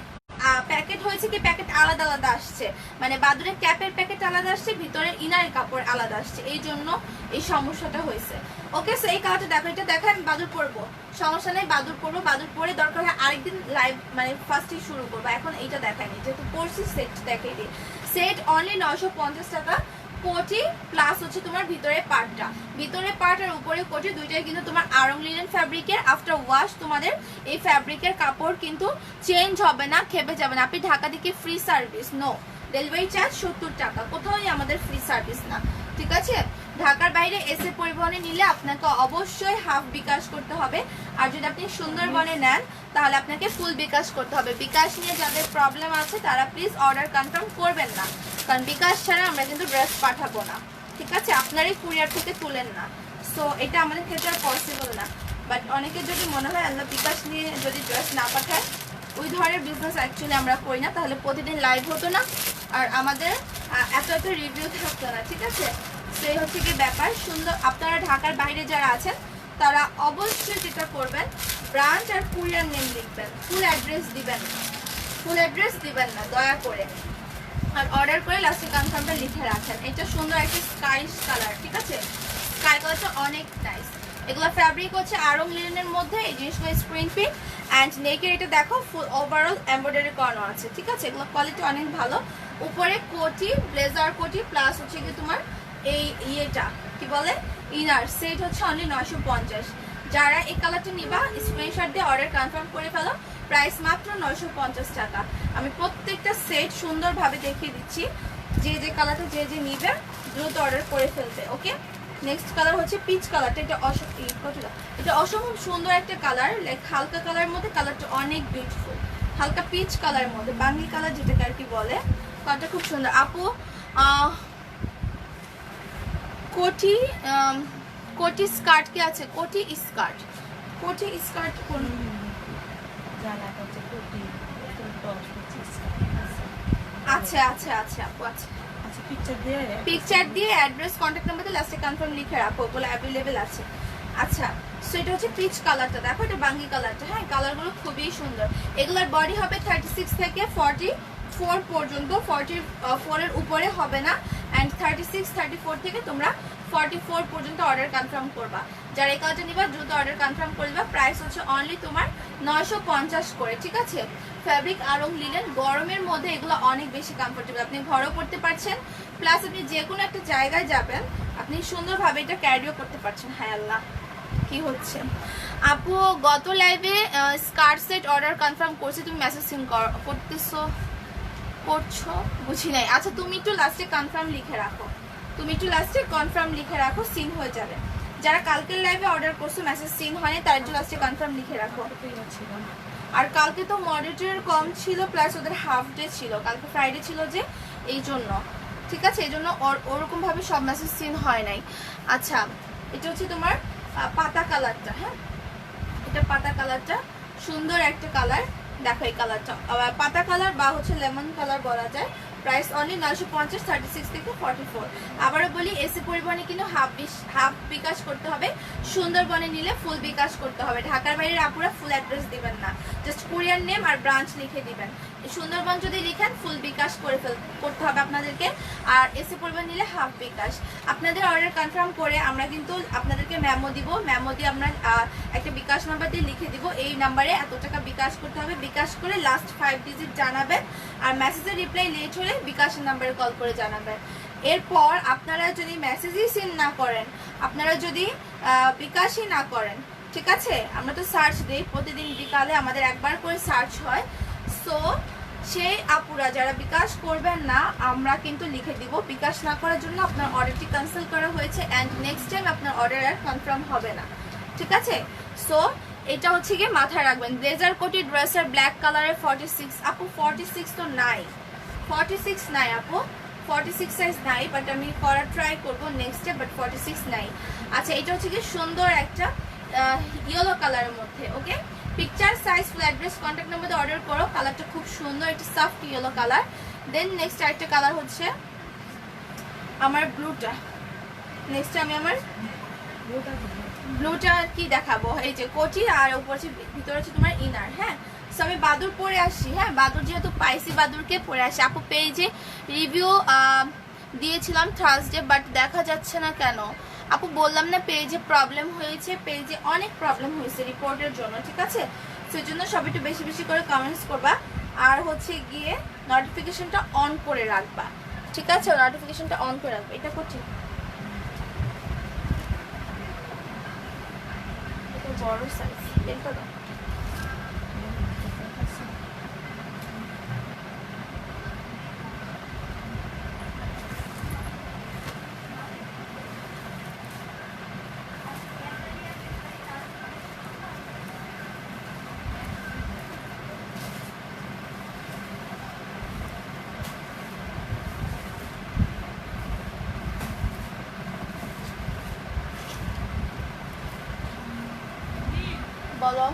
প্যাকেট হয়েছে কি, প্যাকেট আলাদা আলাদা আসছে, মানে বাদুরের ক্যাপের প্যাকেট আলাদা আসছে, ভিতরের ইনারের কাপড় আলাদা আসছে, এই জন্য এই সমস্যাটা হয়েছে। ওকে, সো এই কালারটা দেখো, এটা দেখো আমি বাদুর পরবো, সমস্যা নেই, বাদুর পরবো, বাদুর পরে দরকার হয় আরেকদিন লাইভ মানে ফার্স্টে শুরু করবো। এখন এইটা দেখাইনি, যেহেতু পরছি সেট দেখাই দিই। সেট অনলি 950 টাকা, কোটি প্লাস হচ্ছে তোমার ভিতরে পার্টটা, ভিতরে পার্ট আর উপরে কোটি দুইটাই কিন্তু তোমার আড়ং লিনেন ফ্যাব্রিকের। আফটার ওয়াশ তোমাদের এই ফ্যাব্রিকের কাপড় কিন্তু চেঞ্জ হবে না, খেপে যাবে না। আপনি ঢাকা থেকে free service, no delivery charge 70 টাকা, কোথাওই আমাদের ফ্রি সার্ভিস না, ঠিক আছে? ঢাকার বাইরে এসে পরিবহনে নিলে আপনাকে অবশ্যই হাফ বিকাশ করতে হবে, আর যদি আপনি সুন্দরবনে নেন তাহলে আপনাকে ফুল বিকাশ করতে হবে। বিকাশ নিয়ে যাদের প্রবলেম আছে তারা প্লিজ অর্ডার কনফার্ম করবেন না, কারণ বিকাশ ছাড়া আমরা কিন্তু ড্রেস পাঠাবো না, ঠিক আছে? আপনারই কুরিয়ার থেকে তুলেন না। সো এটা আমাদের ক্ষেত্রে আর পসিবল না। বাট অনেকের যদি মনে হয় আল্লাহ বিকাশ নিয়ে যদি ড্রেস না পাঠায়, ওই ধরনের বিজনেস অ্যাকচুয়ালি আমরা করি না, তাহলে প্রতিদিন লাইভ হতো না, আর আমাদের এত এত রিভিউ থাকতো না, ঠিক আছে? সেই হচ্ছে কি ব্যাপার। সুন্দর, আপনারা ঢাকার বাইরে যারা আছেন তারা অবশ্যই যেটা করবেন, ব্রাঞ্চ আর কুরিয়ার নেম লিখবেন, ফুল অ্যাড্রেস দিবেন না, ফুল অ্যাড্রেস দিবেন না দয়া করে, আর অর্ডার করে লাস্টে কনফার্মটা লিখে রাখেন। এটা সুন্দর একটা স্কাই কালার, ঠিক আছে? স্কাই কালারটা অনেক নাইস। এগুলো ফ্যাব্রিক হচ্ছে আড়ং লিনেনের মধ্যে, এই জিনিসগুলো স্ক্রিন প্রিন্ট, অ্যান্ড নেকের এটা দেখো ফুল ওভারঅল এমব্রয়ডারি করানো আছে, ঠিক আছে? এগুলো কোয়ালিটি অনেক ভালো। উপরে কোটি, ব্লেজার কোটি প্লাস হচ্ছে কি তোমার এই ইয়েটা কি বলে ইনার সেট হচ্ছে অনলি 950। যারা এই কালারটা নিবা স্ক্রিনশট দিয়ে অর্ডার কনফার্ম করে ফেলো, প্রাইস মাত্র 950 টাকা। আমি প্রত্যেকটা সেট সুন্দরভাবে দেখিয়ে দিচ্ছি, যে যে কালারটা যে যে নিবে দ্রুত অর্ডার করে ফেলবে। ওকে, নেক্সট কালার হচ্ছে পিচ কালারটা। এটা অসম্ভব সুন্দর একটা কালার, লাইক হালকা কালারের মধ্যে, কালারটা অনেক বিউটিফুল, হালকা পিচ কালারের মধ্যে, বাঙ্গি কালার যেটাকে আর কি বলে, কালারটা খুব সুন্দর। আপু কোটি কোটি স্কার্ট কি আছে? কোটি স্কার্ট, কোটি স্কার্ট কোন?
জানা আছে কোটি,
আচ্ছা আচ্ছা আচ্ছা আপু, আচ্ছা
আচ্ছা
পিকচার দিয়ে অ্যাড্রেস কন্ট্যাক্ট নাম্বার দিয়ে লাস্টে কনফার্ম লিখে রাখো, ওগুলো অ্যাভেলেবেল আছে। আচ্ছা, সো এটা হচ্ছে পিচ কালারটা, দেখো এটা বাঙ্গি কালারটা। হ্যাঁ, কালারগুলো খুবই সুন্দর। এগুলোর বডি হবে 36 থেকে 44 পর্যন্ত, 44 এর উপরে হবে না, অ্যান্ড 36 34 থেকে তোমরা 44 পর্যন্ত অর্ডার কনফার্ম করবা। যারা এই কালারটা নিবা দ্রুত অর্ডার কনফার্ম করে দিবা। প্রাইস হচ্ছে অনলি তোমার 950 করে, ঠিক আছে? ফ্যাব্রিক আড়ং লিনেন, গরমের মধ্যে এগুলো অনেক বেশি কমফোর্টেবল, আপনি ঘরেও পড়তে পারছেন, প্লাস আপনি যে কোনো একটা জায়গায় যাবেন আপনি সুন্দরভাবে এটা ক্যারিও করতে পারছেন। হায় আল্লাহ, কি হচ্ছে? আপু গত লাইভে স্কার্ট সেট অর্ডার কনফার্ম করছি, তুমি মেসেজ সিন করছো বুঝি নাই। আচ্ছা তুমি একটু লাস্টে কনফার্ম লিখে রাখো, তুমি একটু লাস্টে কনফার্ম লিখে রাখো, সিন হয়ে যাবে। যারা কালকের লাইভে অর্ডার করছো মেসেজ সিন হয়নি, তার একটু লাস্টে কনফার্ম লিখে রাখো। আর কালকে তো মডারেটর কম ছিল, প্লাস ওদের হাফ ডে ছিল, কালকে ফ্রাইডে ছিল যে, এই জন্য, ঠিক আছে? এই জন্য ওরকম ভাবে সব মেসেজ সিন হয় নাই। আচ্ছা, এটা হচ্ছে তোমার পাতা কালারটা। হ্যাঁ, এটা পাতা কালারটা সুন্দর একটা কালার, দেখো এই কালারটা পাতা কালার বা হচ্ছে লেমন কালার বলা যায়, প্রাইস অনলি 950, 36 থেকে 44। আবারও বলি এসি পরিবহনে কিন্তু হাফ বিকাশ করতে হবে, সুন্দরবনে নিলে ফুল বিকাশ করতে হবে। ঢাকার বাইরের আপুরা ফুল অ্যাড্রেস দিবেন না, জাস্ট কুরিয়ার নেম আর ব্রাঞ্চ লিখে দিবেন। সুন্দরবন যদি লিখেন ফুল বিকাশ করতে হবে আপনাদেরকে, আর এসি পরিবহন নিলে হাফ বিকাশ। আপনাদের অর্ডার কনফার্ম করে আমরা কিন্তু আপনাদেরকে মেমো দিব, মেমো দিয়ে আমরা একটা বিকাশ নাম্বার দিয়ে লিখে দিব, এই নাম্বারে এত টাকা বিকাশ করতে হবে। বিকাশ করে লাস্ট 5 ডিজিট জানাবেন, আর মেসেজের রিপ্লাই লেট হলে বিকাশের নাম্বারে কল করে জানাবেন। এরপর আপনারা যদি মেসেজই সেন্ড না করেন, আপনারা যদি বিকাশই না করেন, ঠিক আছে, আমরা তো সার্চ দিই প্রতিদিন বিকালে, আমাদের একবার করে সার্চ হয়। সো সেই আপুরা যারা বিকাশ করবেন না, আমরা কিন্তু লিখে দিব বিকাশ না করার জন্য আপনার অর্ডারটি ক্যান্সেল করা হয়েছে, অ্যান্ড নেক্সট টাইম আপনার অর্ডার আর কনফার্ম হবে না, ঠিক আছে। সো এটা হচ্ছে গিয়ে মাথায় রাখবেন। ব্লেজার কোটি ড্রেসের ব্ল্যাক কালারের 46 আপু, 46 তো নাই, 46 নাই আপু, 46 সাইজ নাই, বাট আমি করার ট্রাই করবো নেক্সটে, বাট 46 নাই। আচ্ছা, এটা হচ্ছে কি সুন্দর একটা ইয়েলো কালারের মধ্যে, okay. Picture size full address contact নাম্বারে অর্ডার করো। কালারটা খুব সুন্দর, একটা soft yellow colour. Then next আরেকটা কালার হচ্ছে আমার ব্লুটা। নেক্সট আমি আমার ব্লুটা কি দেখাবো, এই যে কোটি আর উপর হচ্ছে ভিতরে হচ্ছে তোমার ইনার। হ্যাঁ, সো আমি বাদুর পরে আসি। হ্যাঁ, বাদুর যেহেতু পাইছি, বাদুরকে পরে আসি। আপু পেজে রিভিউ দিয়েছিলাম থার্সডে, বাট দেখা যাচ্ছে না কেন আপু? বললাম না পেজে প্রবলেম হয়েছে, পেজে অনেক প্রবলেম হয়েছে রিপোর্টের জন্য, ঠিক আছে। সেই জন্য সবাই একটু বেশি বেশি করে কমেন্টস করবা, আর হচ্ছে গিয়ে নোটিফিকেশনটা অন করে রাখবা, ঠিক আছে। নোটিফিকেশনটা অন করে রাখবা। এটা করছি, এটা বড় সাইজ, বের করো। বলো।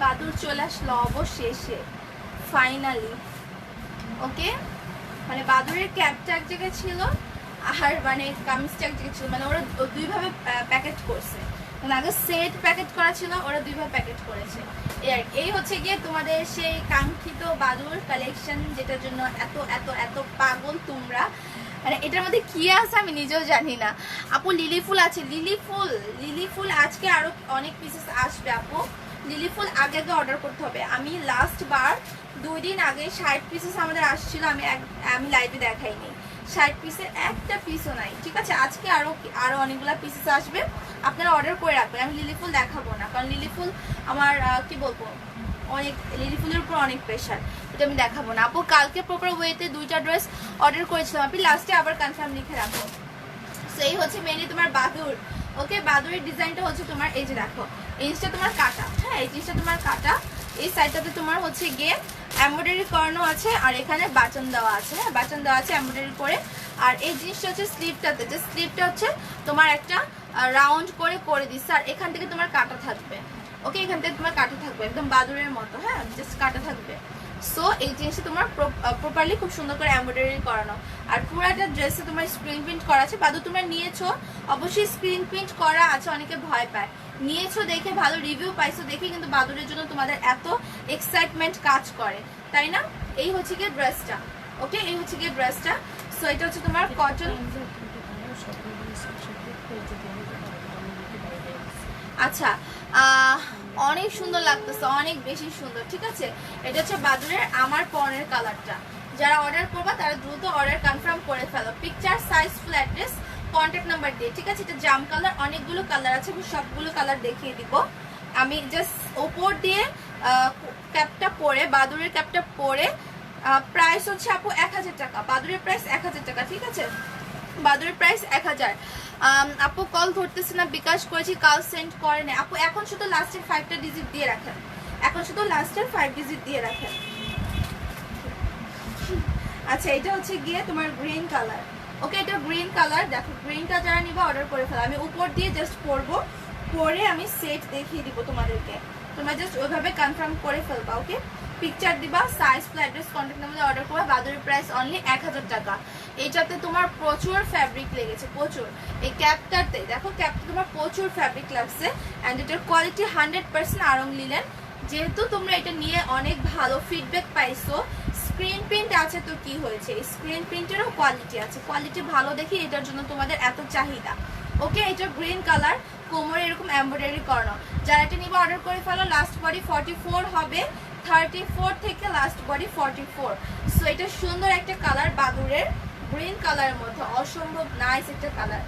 বাদুর চলে আসলো অবশেষে, ফাইনালি, ওকে। মানে বাদুরের ক্যাপটা এক জায়গায় ছিল, আর মানে কামিজটা এক জায়গায় ছিল, মানে ওরা দুইভাবে প্যাকেট করছে। মানে আগে সেট প্যাকেট করা ছিল, ওরা দুইভাবে প্যাকেট করেছে। এই হচ্ছে গিয়ে তোমাদের সেই কাঙ্ক্ষিত বাদুর কালেকশন, যেটার জন্য এত এত এত পাগল তোমরা। মানে এটার মধ্যে কি আছে আমি নিজেও জানি না। আপু লিলি ফুল আছে, লিলি ফুল আজকে আরো অনেক পিসেস আসবে আপু। লিলি ফুল আগে আগে অর্ডার করতে হবে। আমি লাস্ট বার 2 দিন আগে 60 পিসেস আমাদের আসছিল, আমি লাইভে দেখাইনি। 60 পিসের একটা পিসও নাই, ঠিক আছে। আজকে আরো অনেকগুলো পিসেস আসবে, আপনারা অর্ডার করে রাখবেন। আমি লিলি ফুল দেখাবো না, কারণ লিলি ফুল আমার কি বলবো, অনেক লিলি ফুলের উপর অনেক প্রেশার, এটা আমি দেখাবো না আপু। কালকে প্রপার ওয়েতে 2টা ড্রেস অর্ডার করেছিলাম, আপনি লাস্টে আবার কনফার্ম লিখে রাখো। সো এই হচ্ছে মেনলি তোমার বাদুর, ওকে। বাদুরের ডিজাইনটা হচ্ছে তোমার এই যে দেখো, এই জিনিসটা তোমার কাটা, হ্যাঁ, এই জিনিসটা তোমার কাটা। এই সাইডটাতে তোমার হচ্ছে গিয়ে এমব্রয়ডারি করানো আছে, আর এখানে বাটন দেওয়া আছে, হ্যাঁ, বাটন দেওয়া আছে এমব্রয়ডারি করে। আর এই জিনিসটা হচ্ছে স্লিভটাতে, যে স্লিভটা হচ্ছে তোমার একটা রাউন্ড করে দিচ্ছে, আর এখান থেকে তোমার কাটা থাকবে, ওকে। এখান থেকে তোমার কাটা থাকবে একদম বাদুরের মতো, হ্যাঁ, জাস্ট কাটা থাকবে। সো এই জিনিসটা তোমার প্রপারলি খুব সুন্দর করে এমব্রয়ডারি করানো, আর পুরাটা ড্রেসে তোমার স্ক্রিন প্রিন্ট করা আছে। বাদু তোমরা নিয়েছো, অবশ্যই স্ক্রিন প্রিন্ট করা আছে, অনেকে ভয় পায়। নিয়েছো দেখে, ভালো রিভিউ পাইছো দেখে কিন্তু বাদুরের জন্য তোমাদের এত এক্সাইটমেন্ট কাজ করে, তাই না? এই হচ্ছে গিয়ে ড্রেসটা, ওকে। এই হচ্ছে গিয়ে ড্রেসটা। সো এটা হচ্ছে তোমার কটন। আচ্ছা, অনেক সুন্দর লাগতেছে, অনেক বেশি সুন্দর, ঠিক আছে। এটা হচ্ছে বাদুরের আমার পরনের কালারটা। যারা অর্ডার করবা তারা দ্রুত অর্ডার কনফার্ম করে ফেলো। Picture size full address contact number দিয়ে, ঠিক আছে? এটা জাম কালার, অনেকগুলো কালার আছে, আমি সবগুলো কালার দেখিয়ে দিব। আমি জাস্ট ওপর দিয়ে ক্যাপটা পরে, বাদুরের ক্যাপটা পরে, প্রাইস হচ্ছে আপু 1000 টাকা, বাদুরের প্রাইস 1000 টাকা, ঠিক আছে? বাদুরের প্রাইস 1000। আপু কল ধরতেছে না, বিকাশ করেছি, কাল সেন্ড করে না আপু। এখন শুধু লাস্টের 5টা ডিজিট দিয়ে রাখেন, এখন শুধু লাস্টের 5 ডিজিট দিয়ে রাখেন। আচ্ছা, এটা হচ্ছে গিয়ে তোমার গ্রিন কালার। ওকে, এটা গ্রিন কালার। দেখো, গ্রিনটা যারা নিবা অর্ডার করে ফেলো। আমি উপর দিয়ে জাস্ট পরবো, পরে আমি সেট দেখিয়ে দিব তোমাদেরকে, তোমরা জাস্ট ওইভাবে কনফার্ম করে ফেলবা। ওকে, পিকচার দিবা, size, full address, contact number order করবা। বাদুরের প্রাইস অনলি 1000 টাকা। এইটাতে তোমার প্রচুর ফ্যাব্রিক লেগেছে, প্রচুর। এই ক্যাপটাতে দেখো, ক্যাপটা তোমার প্রচুর ফ্যাব্রিক লাগছে, অ্যান্ড এটার কোয়ালিটি 100% আড়ং লিলেন। যেহেতু তোমরা এটা নিয়ে অনেক ভালো ফিডব্যাক পাইছো, স্ক্রিন প্রিন্ট আছে, তো কি হয়েছে, স্ক্রিন প্রিন্টেরও কোয়ালিটি আছে, কোয়ালিটি ভালো দেখি এটার জন্য তোমাদের এত চাহিদা। ওকে, এটা গ্রিন কালার, কোমরে এরকম এমব্রয়ডারি করানো। যারা এটা নিবে অর্ডার করে ফেলো। লাস্ট বডি 44 হবে, 34 থেকে লাস্ট বডি 44। সো এটা সুন্দর একটা কালার, বাদুরের গ্রিন কালারের মধ্যে অসম্ভব নাইস একটা কালার।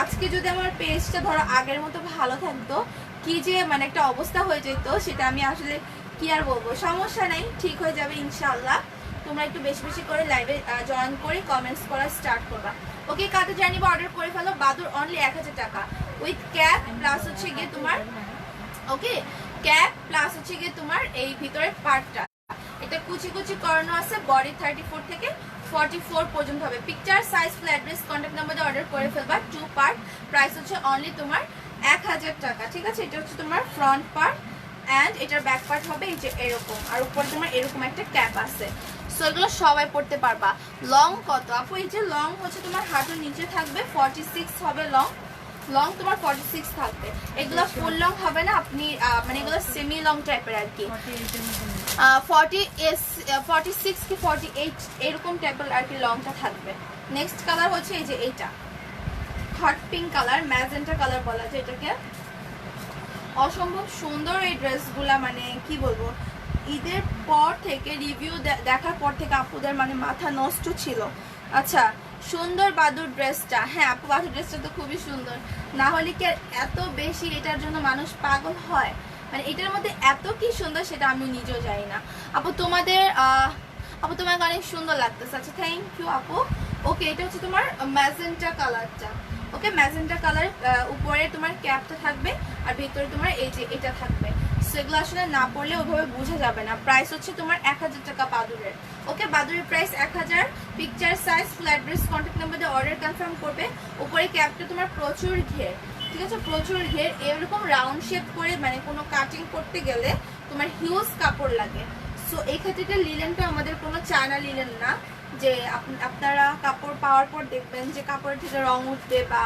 আজকে যদি আমার পেজটা ধরো আগের মতো ভালো থাকতো, কি যে মানে একটা অবস্থা হয়ে যেত, সেটা আমি আসলে কি আর বলবো। সমস্যা নেই, ঠিক হয়ে যাবে ইনশাআল্লাহ। তোমরা একটু বেশি বেশি করে লাইভে জয়েন করে কমেন্টস করা স্টার্ট করবা। ওকে, কাতে জানিবা অর্ডার করে ফেলো। বাদুর অনলি 1000 টাকা উইথ ক্যাপ, প্লাস হচ্ছে গিয়ে তোমার, ওকে, ক্যাপ প্লাস হচ্ছে গিয়ে তোমার এই ভিতরের পার্টটা, এটা কুচি কুচি করানো আছে। বডি 34 থেকে 44 পর্যন্ত হবে। Picture, size, full address, contact number দিয়ে অর্ডার করে ফেলবা। 2 পার্ট, প্রাইস হচ্ছে অনলি তোমার 1000 টাকা, ঠিক আছে? এটা হচ্ছে তোমার ফ্রন্ট পার্ট, অ্যান্ড এটার ব্যাক পার্ট হবে এই যে এরকম, আর উপরে তোমার এরকম একটা ক্যাপ আছে। সো এগুলো সবাই পড়তে পারবা। লং কত আপু? এই যে লং হচ্ছে তোমার হাঁটুর নিচে থাকবে, 46 হবে লং, লং তোমার 46 থাকবে। এগুলো ফুল লং হবে না, আপনি মানে এগুলো সেমি লং টাইপের আর কি, 46 কি 48 এরকম টাইপের আর কি লংটা থাকবে। নেক্সট কালার হচ্ছে এই যে এইটা, hot pink colour, magenta colour বলা যায় এটাকে। অসম্ভব সুন্দর এই ড্রেসগুলা, মানে কি বলবো, ঈদের পর থেকে রিভিউ দেখার পর থেকে আপুদের মানে মাথা নষ্ট ছিল। আচ্ছা, সুন্দর বাদুর ড্রেসটা, হ্যাঁ আপু বাদুর ড্রেসটা তো খুবই সুন্দর, না হলে কি এত বেশি এটার জন্য মানুষ পাগল হয়? মানে এটার মধ্যে এত কি সুন্দর সেটা আমি নিজেও জানি না। আপু তোমাদের আপু তোমাকে অনেক সুন্দর লাগতেছে। আচ্ছা, থ্যাংক ইউ আপু। ওকে, এটা হচ্ছে তোমার ম্যাজেন্টা কালারটা। ওকে, ম্যাজেন্টা কালার, উপরে তোমার ক্যাপটা থাকবে, আর ভিতরে তোমার এই যে এটা থাকবে। সেগুলো আসলে না পড়লে ওইভাবে বোঝা যাবে না। প্রাইস হচ্ছে তোমার 1000 টাকা বাদুরের। ওকে, বাদুরের price 1000। Picture, size, full address, contact number দিয়ে অর্ডার কনফার্ম করবে। উপরে ক্যাপটা তোমার প্রচুর ঘের, ঠিক আছে? প্রচুর ঘের, এরকম রাউন্ড শেপ করে মানে কোনো কাটিং করতে গেলে তোমার হিউজ কাপড় লাগে। সো এই ক্ষেত্রে লিলেনটা আমাদের কোনো চায়না লিলেন না, যে আপনারা কাপড় পাওয়ার পর দেখবেন যে কাপড়ের থেকে রং উঠবে বা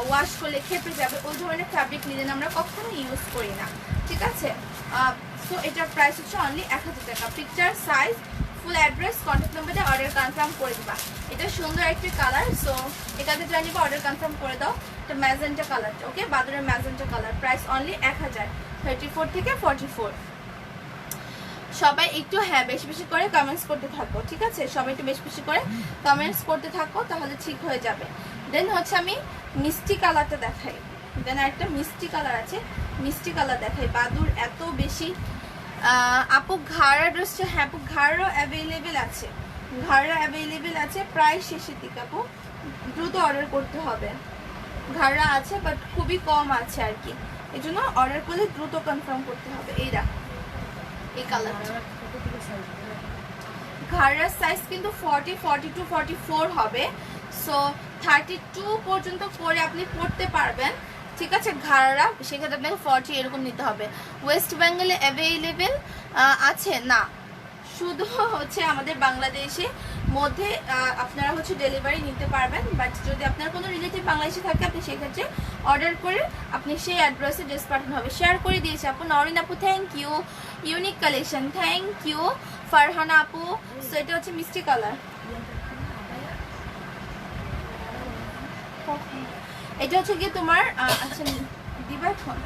ওয়াশ করলে খেপে যাবে, ওই ধরনের ফ্যাব্রিক লিলেন আমরা কখনো ইউজ করি না, ঠিক আছে? সো এটার প্রাইস হচ্ছে অনলি 1000 টাকা। Picture, size, full address, contact number দিয়ে অর্ডার কনফার্ম করে দিবা। এটা সুন্দর একটি কালার, সো এটাতে জানিবা অর্ডার কনফার্ম করে দাও। এটা ম্যাজেন্টা কালারটা, ওকে, বাদুরের ম্যাজেন্টা কালার, প্রাইস অনলি 1000, 34 থেকে 44। সবাই একটু হ্যাঁ বেশি বেশি করে কমেন্টস করতে থাকো, ঠিক আছে? সবাই একটু বেশি বেশি করে কমেন্টস করতে থাকো, তাহলে ঠিক হয়ে যাবে। দেন হচ্ছে আমি মিষ্টি কালারটা দেখাই। দেন আরেকটা মিষ্টি কালার আছে, মিষ্টি কালার দেখাই। বাদুর এত বেশি আপু ঘাড়া ড্রেসটা, হ্যাঁ আপু ঘাড়ও অ্যাভেলেবেল আছে, ঘাড়া অ্যাভেলেবেল আছে, প্রায় শেষের দিকে আপু, দ্রুত অর্ডার করতে হবে। ঘাড়া আছে বাট খুবই কম আছে আর কি, এই জন্য অর্ডার করলে দ্রুত কনফার্ম করতে হবে। এই রাখ এই কালারটা, ঘাড়ার সাইজ কিন্তু 40, 42, 44 হবে। সো 32 পর্যন্ত পরে আপনি পড়তে পারবেন, ঠিক আছে? ঘাড়া সেক্ষেত্রে আপনাকে 40 এরকম নিতে হবে। ওয়েস্ট বেঙ্গলে অ্যাভেলেবেল আছে না, শুধু হচ্ছে আমাদের বাংলাদেশে মধ্যে আপনারা হচ্ছে ডেলিভারি নিতে পারবেন। বাট যদি আপনার কোনো রিলেটিভ বাংলাদেশে থাকে, আপনি সেক্ষেত্রে অর্ডার করে আপনি সেই অ্যাড্রেসে ড্রেস পাঠানো হবে। শেয়ার করে দিয়েছে আপু নরিন আপু, thank you. Unique collection, thank you Farhana আপু। সো এটা হচ্ছে মিষ্টি কালার, এটা হচ্ছে গিয়ে তোমার আচ্ছা দিবা এখন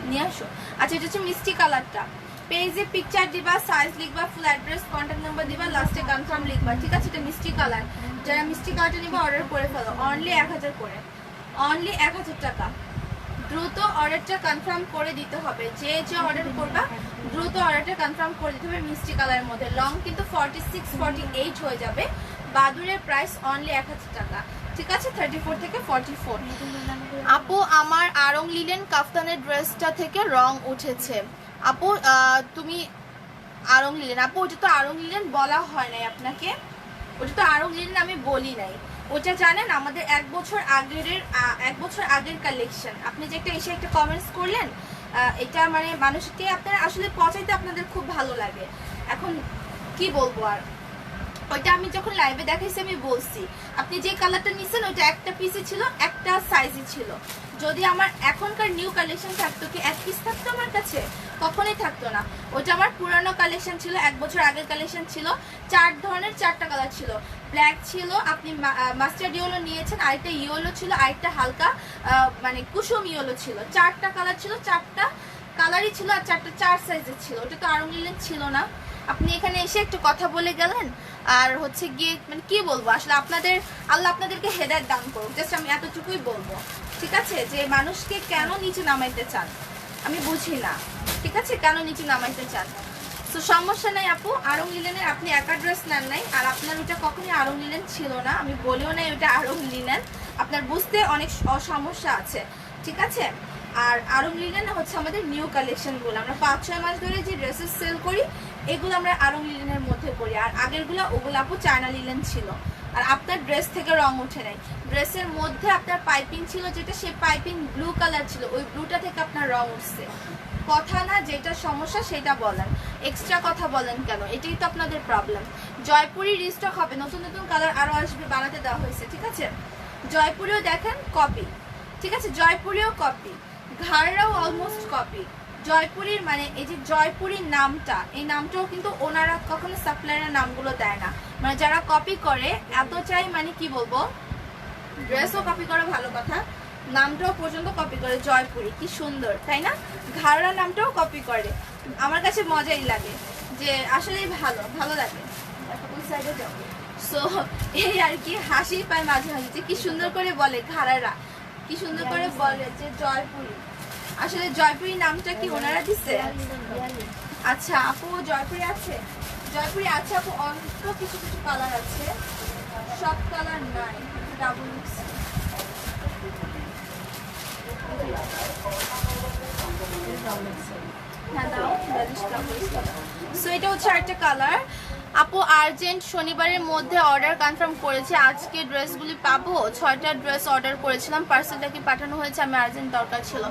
নিয়ে আসো। আচ্ছা, এটা হচ্ছে মিষ্টি কালারটা, পেজে পিকচার দিবা, সাইজ লিখবা, ফুল অ্যাড্রেস, কন্ট্যাক্ট নাম্বার দিবা, লাস্টে কনফার্ম লিখবা, ঠিক আছে? এটা মিষ্টি কালার, যারা মিষ্টি কালারটা নিবা অর্ডার করে ফেলো, অনলি 1000 করে, অনলি 1000 টাকা। দ্রুত অর্ডারটা কনফার্ম করে দিতে হবে, যে যে অর্ডার করবা দ্রুত অর্ডারটা কনফার্ম করে দিতে হবে। মিষ্টি কালারের মধ্যে লং কিন্তু 46 48 হয়ে যাবে। বাদুরের প্রাইস অনলি 1000 টাকা, ঠিক আছে? 34 থেকে 44। আপু আমার আড়ং লিলেন কাফতানের ড্রেসটা থেকে রং উঠেছে। আপু তুমি আড়ং লিলেন, আপু ওটা তো আড়ং লিলেন বলা হয় নাই আপনাকে, ওটা তো আড়ং লিলেন আমি বলি নাই। ওটা জানেন আমাদের 1 বছর আগের কালেকশন। আপনি যে একটা এসে একটা কমেন্টস করলেন, এটা মানে মানুষকে আপনারা আসলে পচাইতে আপনাদের খুব ভালো লাগে। এখন কি বলবো আর, ওইটা আমি যখন লাইভে দেখাইছি আমি বলছি আপনি যে কালারটা নিছেন ওইটা একটা পিসই ছিল, একটা সাইজই ছিল। যদি আমার এখনকার নিউ কালেকশন থাকতো কি এক পিস থাকতো আমার কাছে? কখনোই থাকতো না। ওটা আমার পুরানো কালেকশন ছিল, 1 বছর আগের কালেকশন ছিল। 4 ধরনের 4টা কালার ছিল। ব্ল্যাক ছিল, আপনি মাস্টার্ড ইয়েলো নিয়েছেন, আরেকটা ইয়েলো ছিল, আরেকটা হালকা মানে কুসুম ইয়েলো ছিল। 4টা কালার ছিল, 4টা কালারই ছিল, আর 4টা 4 সাইজের ছিল। ওটা তো আড়ং লিলেন ছিল না। আপনি এখানে এসে একটু কথা বলে গেলেন, আর হচ্ছে গিয়ে মানে কি বলবো আসলে, আপনাদের আল্লাহ আপনাদেরকে হেদায়েত দান করুক, জাস্ট আমি এতটুকুই বলবো, ঠিক আছে? যে মানুষকে কেন নিচে নামাইতে চান আমি বুঝি না, ঠিক আছে? কেন নিচে নামাইতে চান? তো সমস্যা নাই আপু, আড়ং লিলেনের আপনি একা ড্রেস নেন নাই, আর আপনার ওটা কখনোই আড়ং লিলেন ছিল না, আমি বলিও নাই ওটা আড়ং লিলেন। আপনার বুঝতে অনেক সমস্যা আছে, ঠিক আছে? আর আড়ং লিলেন হচ্ছে আমাদের নিউ কালেকশনগুলো, আমরা 5-6 মাস ধরে যে ড্রেসেস সেল করি এগুলো আমরা আড়ং লিলেনের মধ্যে করি। আর আগেরগুলো ওগুলো আপু চায়না লিলেন ছিল। আর আপনার ড্রেস থেকে রং ওঠে নাই, ড্রেসের মধ্যে আপনার পাইপিং ছিল, যেটা সেই পাইপিং ব্লু কালার ছিল, ওই ব্লুটা থেকে আপনার রং উঠছে। কথা না, যেটা সমস্যা সেটা বলেন, এক্সট্রা কথা বলেন কেন? এটাই তো আপনাদের প্রবলেম। জয়পুরি রিস্টক হবে, নতুন নতুন কালার আরও আসবে, বানাতে দেওয়া হয়েছে, ঠিক আছে? জয়পুরিও দেখেন কপি, ঠিক আছে? জয়পুরিও কপি, ঘাড়রাও অলমোস্ট কপি। জয়পুরীর মানে এই যে জয়পুরীর নামটা, এই নামটাও কিন্তু ওনারা কখনো সাপ্লায়ারের নামগুলো দেয় না, মানে যারা কপি করে এতটাই মানে কি বলবো, ড্রেসও কপি করে ভালো কথা, নামটাও পর্যন্ত কপি করে। জয়পুরি কি সুন্দর, তাই না? ঘাড়রা নামটাও কপি করে, আমার কাছে মজাই লাগে, যে আসলেই ভালো ভালো লাগে। ওই সাইডে যাও। সো এই আর কি, হাসি পায় মাঝে মাঝে যে কি সুন্দর করে বলে ঘাড়ারা, কি সুন্দর করে বলে যে জয়পুরি। আসলে জয়পুরি নামটা কি ওনারা দিচ্ছে? আচ্ছা আপু জয়পুরি আছে, জয়পুরি আছে আপু, অল্প কিছু কিছু কালার আছে, সব কালার নাই। ডাবল মিক্স, সো এটা হচ্ছে আরেকটা কালার। আপু আর্জেন্ট শনিবারের মধ্যে অর্ডার কনফার্ম করেছি, আজকে ড্রেসগুলি পাবো? 6টা ড্রেস অর্ডার করেছিলাম, পার্সেলটা কি পাঠানো হয়েছে? আমি আর্জেন্ট দরকার ছিল।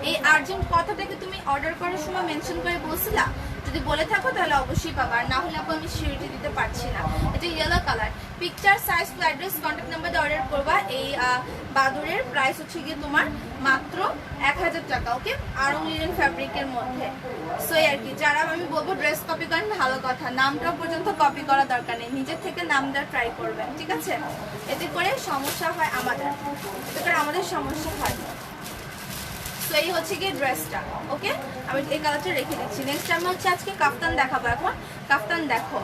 এই আর্জেন্ট কথাটাকে তুমি অর্ডার করার সময় মেনশন করে বলছিলা? যদি বলে থাকো তাহলে অবশ্যই পাবা, আর না হলে আপু আমি সিউরিটি দিতে পারছি না। এটা yellow colour, picture, size, address, contact number দিয়ে অর্ডার করবা। এই বাদুরের প্রাইস হচ্ছে গিয়ে তোমার মাত্র 1000 টাকা, ওকে? আড়ং লিনেন ফ্যাব্রিকের মধ্যে। সো আর কি, যারা আমি বলবো ড্রেস কপি করেন ভালো কথা, নামটাও পর্যন্ত কপি করা দরকার নেই, নিজের থেকে নাম দেওয়ার ট্রাই করবেন, ঠিক আছে? এতে করে সমস্যা হয় আমাদের, এতে করে আমাদের সমস্যা হয়। তো এই হচ্ছে গিয়ে ড্রেসটা, ওকে? আমি এই কালারটা রেখে দিচ্ছি। নেক্সট আমি হচ্ছে আজকে কাফতান দেখাবো। এখন কাফতান দেখো,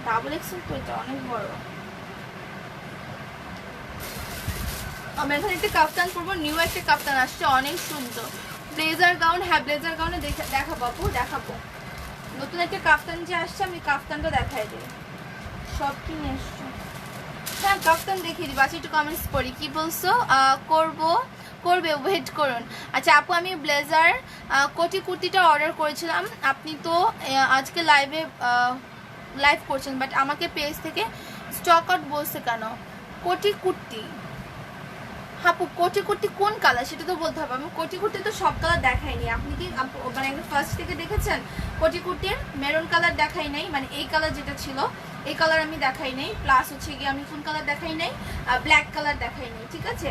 ডাবল এক্সেল তো, এটা অনেক বড়। আমি এখন একটা কাফতান পরবো, নিউ একটা কাফতান আসছে, অনেক সুন্দর ব্লেজার গাউন। হ্যাঁ ব্লেজার গাউনে দেখাবো আপু, দেখাবো। নতুন একটা কাফতান যে আসছে, আমি কাফতানটা দেখাই দিই। সব কিনে এসছো? হ্যাঁ কাফতান দেখিয়ে দিই। বাচ্চা একটু কমেন্টস পড়ি, কি বলছো? করবে, ওয়েট করুন। আচ্ছা আপু আমি ব্লেজার কোটি কুর্তিটা অর্ডার করেছিলাম, আপনি তো আজকে লাইভ করছেন, বাট আমাকে পেজ থেকে স্টক আউট বলছে কেন? কোটি কুর্তি, আপু কোটি কুর্তি কোন কালার সেটা তো বলতে হবে। আমি কোটি কুর্তি তো সব কালার দেখাইনি, আপনি কি মানে ফার্স্ট থেকে দেখেছেন? কোটি কুর্তির মেরুন কালার দেখাই নাই, মানে এই কালার যেটা ছিল এই কালার আমি দেখাই নাই, প্লাস হচ্ছে গিয়ে আমি কোন কালার দেখাই নাই, ব্ল্যাক কালার দেখাই নাই, ঠিক আছে?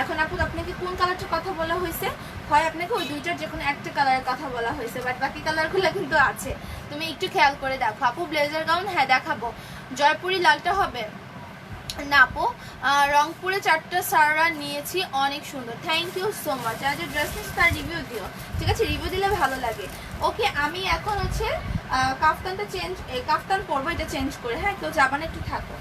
এখন আপু আপনাকে কোন কালারটার কথা বলা হয়েছে? হয় আপনাকে ওই দুইটার যে কোনো একটা কালারের কথা বলা হয়েছে, বাট বাকি কালারগুলো কিন্তু আছে, তুমি একটু খেয়াল করে দেখো। আপু ব্লেজার গাউন হ্যাঁ দেখাবো। জয়পুরি লালটা হবে, না আপু, রংপুরে 4টা সারা নিয়েছি, অনেক সুন্দর, থ্যাংক ইউ সো মাচ। যারা যে ড্রেস নিচ্ছে তার রিভিউ দিও, ঠিক আছে? রিভিউ দিলে ভালো লাগে। ওকে, আমি এখন হচ্ছে কাফতানটা কাফতান পরবো, এটা চেঞ্জ করে। হ্যাঁ, কেউ যাবা না, একটু থাকো।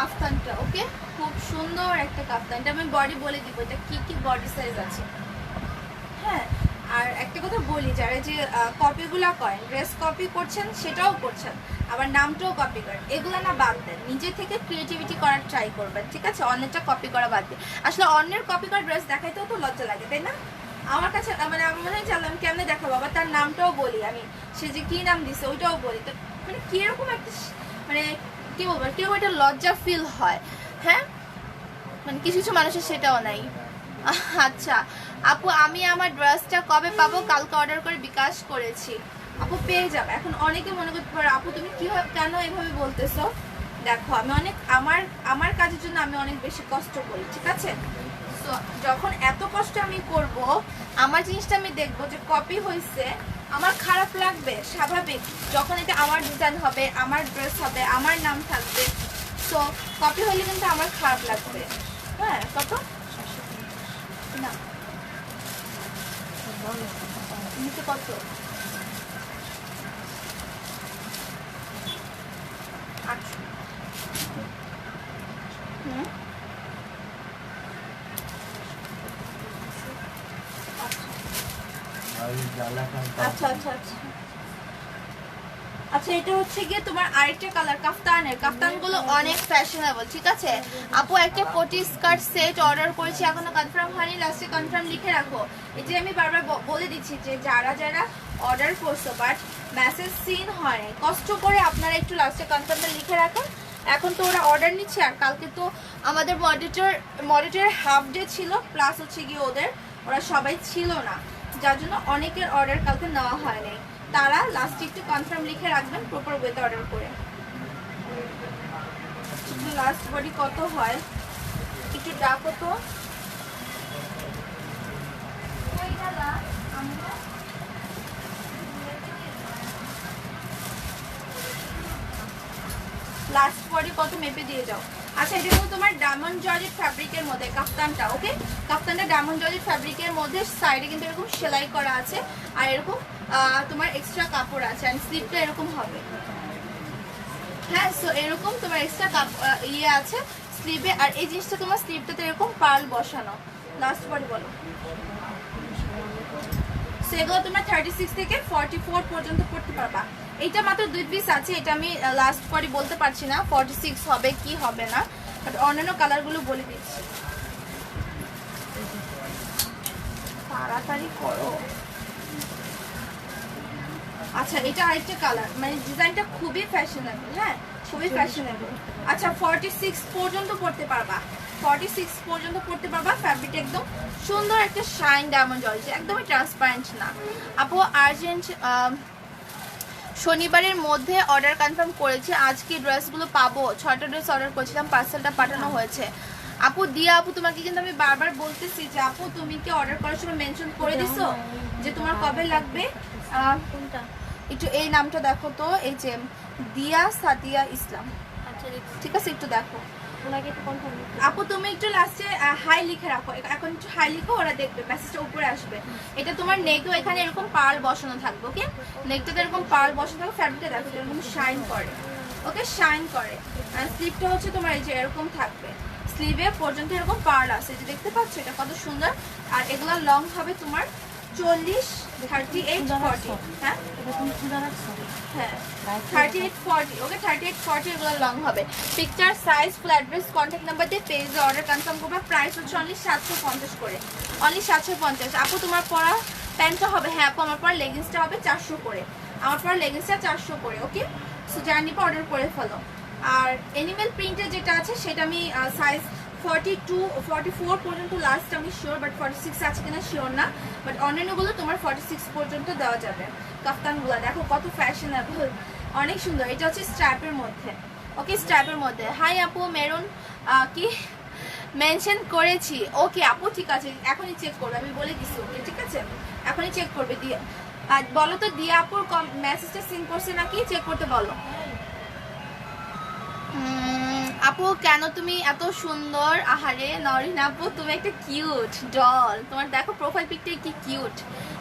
কাফতানটা ওকে, খুব সুন্দর একটা কাফতান। এটা আমি বডি বলে দিব এটা কি কি বডি সাইজ আছে। হ্যাঁ, আর একটা কথা বলি, যারা যে কপিগুলো করেন, ড্রেস কপি করছেন সেটাও করছেন, আবার নামটাও কপি করেন, এগুলো না বাদ দেন, নিজে থেকে ক্রিয়েটিভিটি করার ট্রাই করবেন, ঠিক আছে? অন্যটা কপি করা বাদ দিয়ে। আসলে অন্যের কপি করা ড্রেস দেখাইতেও তো লজ্জা লাগে, তাই না? আমার কাছে মানে আমি মনে হয় জানলাম কেমনে দেখাবো, আবার তার নামটাও বলি আমি, সে যে কি নাম দিছে ওইটাও বলি, তো মানে কিরকম একটা মানে কি বলবো, কিরকম একটা লজ্জা ফিল হয়। হ্যাঁ, মানে কিছু কিছু মানুষের সেটাও নাই। আচ্ছা আপু, আমি আমার ড্রেসটা কবে পাবো? কালকে অর্ডার করে বিকাশ করেছি আপু, পেয়ে যাবে। এখন অনেকে মনে করতে পারো আপু তুমি কেন এভাবে বলতেছো। দেখো, আমি অনেক আমার কাজের জন্য আমি অনেক বেশি কষ্ট করি, ঠিক আছে? তো যখন এত কষ্ট আমি করব, আমার জিনিসটা আমি দেখবো যে কপি হয়েছে, আমার খারাপ লাগবে, স্বাভাবিক। যখন এটা আমার ডিজাইন হবে, আমার ড্রেস হবে, আমার নাম থাকবে, তো কপি হলে কিন্তু আমার খারাপ লাগবে। হ্যাঁ, কত না নিচে কত? আচ্ছা, আচ্ছা আচ্ছা আচ্ছা আচ্ছা, এটা হচ্ছে গিয়ে তোমার আরেকটা কালার কাফতানগুলো অনেক ফ্যাশনেবল, ঠিক আছে? আপু একটা কোটি স্কার্ট সেট অর্ডার করেছি, এখনো কনফার্ম হয়নি, লাস্টে কনফার্ম লিখে রাখো। এই যে আমি বারবার বলে দিচ্ছি যে যারা যারা অর্ডার করছো বাট মেসেজ সিন হয়, কষ্ট করে আপনারা একটু লাস্টে কনফার্মটা লিখে রাখুন। এখন তো ওরা অর্ডার নিচ্ছে, আর কালকে তো আমাদের মডিটর হাফ ডে ছিল, প্লাস হচ্ছে গিয়ে ওরা সবাই ছিল না, যার জন্য অনেকের অর্ডার কালকে নেওয়া হয় নাই। তারা লাস্টে একটু কনফার্ম লিখে রাখবেন প্রপার ওয়েতে অর্ডার করে। লাস্ট বডি কত হয় একটু ডাকো তো। লাস্ট বডি কত মেপে দিয়ে যাও। আচ্ছা, এটা কিন্তু তোমার ডায়মন্ড জর্জেট ফ্যাব্রিকের মধ্যে কাফতানটা, ওকে? কাফতানটা ডায়মন্ড জর্জেট ফ্যাব্রিকের মধ্যে, সাইডে কিন্তু এরকম সেলাই করা আছে, আর এরকম তোমার এক্সট্রা কাপড় আছে, আর স্লিপটা এরকম হবে। হ্যাঁ, সো এরকম তোমার এক্সট্রা ইয়ে আছে স্লিভে, আর এই জিনিসটা তোমার স্লিভটাতে এরকম পার্ল বসানো। লাস্ট বডি বলো। সেগুলো তোমরা 36 থেকে 44 পর্যন্ত পড়তে পারবা। এইটা মাত্র 2 পিস আছে, এটা আমি লাস্ট পরে বলতে পারছি না 46 হবে কি হবে না, বাট অন্যান্য কালারগুলো বলে দিচ্ছি। তাড়াতাড়ি করো। আচ্ছা, এটা আরেকটা কালার, মানে ডিজাইনটা খুবই ফ্যাশনেবল। হ্যাঁ, খুবই ফ্যাশনেবল। আচ্ছা, 46 পর্যন্ত পড়তে পারবা, 46 পর্যন্ত পড়তে পারবা। ফ্যাব্রিক একদম সুন্দর একটা শাইন ডায়মন্ড জর্জেট, একদমই ট্রান্সপারেন্ট না। আপু আর্জেন্ট শনিবারের মধ্যে অর্ডার কনফার্ম করেছি, আজকে ড্রেসগুলো পাবো। 6টা ড্রেস অর্ডার করেছিলাম, পার্সেলটা পাঠানো হয়েছে। আপু দিয়া আপু, তোমাকে কিন্তু আমি বারবার বলতেছি যে আপু তুমি কি অর্ডার করার সময় মেনশন করে দিছো যে তোমার কবে লাগবে?
কোনটা?
একটু এই নামটা দেখো তো, এই যে দিয়া সাদিয়া ইসলাম।
আচ্ছা,
ঠিক আছে, একটু দেখো।
ওনাকে একটু কনফার্ম
আপু তুমি একটু লাস্টে হাই লিখে রাখো, এখন একটু হাই লিখো, ওরা দেখবে, মেসেজটা উপরে আসবে। এটা তোমার নেকও এখানে এরকম পার্ল বসানো থাকবে, ওকে? নেকটাতে এরকম পার্ল বসানো থাকবে, ফ্যাব্রিকটা দেখো এরকম শাইন করে। ওকে, শাইন করে। আর স্লিভটা হচ্ছে তোমার এই যে এরকম থাকবে, স্লিভে পর্যন্ত এরকম পার্ল আছে, যে দেখতে পাচ্ছ এটা কত সুন্দর। আর এগুলো লং হবে তোমার 40, 38, 40। হ্যাঁ
এটা তুমি খুঁজে রাখছো?
হ্যাঁ 38, 40। ওকে 38, 40 এগুলো লং হবে। Picture, size, full address, contact number দিয়ে পেজে অর্ডার কনফার্ম করবে। প্রাইস হচ্ছে অনলি 750 করে, অনলি 750। আপু তোমার পরা প্যান্টটা হবে, হ্যাঁ আপু আমার পরা লেগিংসটা হবে 400 করে, আমার পরা লেগিংসটা 400 করে। ওকে, সো জার্নি পর অর্ডার করে ফেলো। আর এনিমেল প্রিন্টের যেটা আছে সেটা আমি সাইজ 42, 44 পর্যন্ত লাস্ট আমি শিওর, বাট 46 আছে কিনা শিওর না, বাট অন্যান্যগুলো তোমার 46 পর্যন্ত দেওয়া যাবে। কাফতানগুলো দেখো কত ফ্যাশনেবল, অনেক সুন্দর। এটা হচ্ছে স্ট্র্যাপের মধ্যে। ওকে, স্ট্র্যাপের মধ্যে। হাই আপু, মেরুন কি মেনশন করেছি? ওকে আপু ঠিক আছে, এখনই চেক করবে, আমি বলে দিচ্ছি। ওকে ঠিক আছে, এখনই চেক করবে। দিয়ে আর বলো তো দিয়া আপুর মেসেজটা সিন করছে নাকি, চেক করতে বলো। আপু কেন তুমি এত সুন্দর? আহারে নরিন আপু তুমি একটা কিউট ডল, তোমার দেখো প্রোফাইল পিকটা কি কিউট,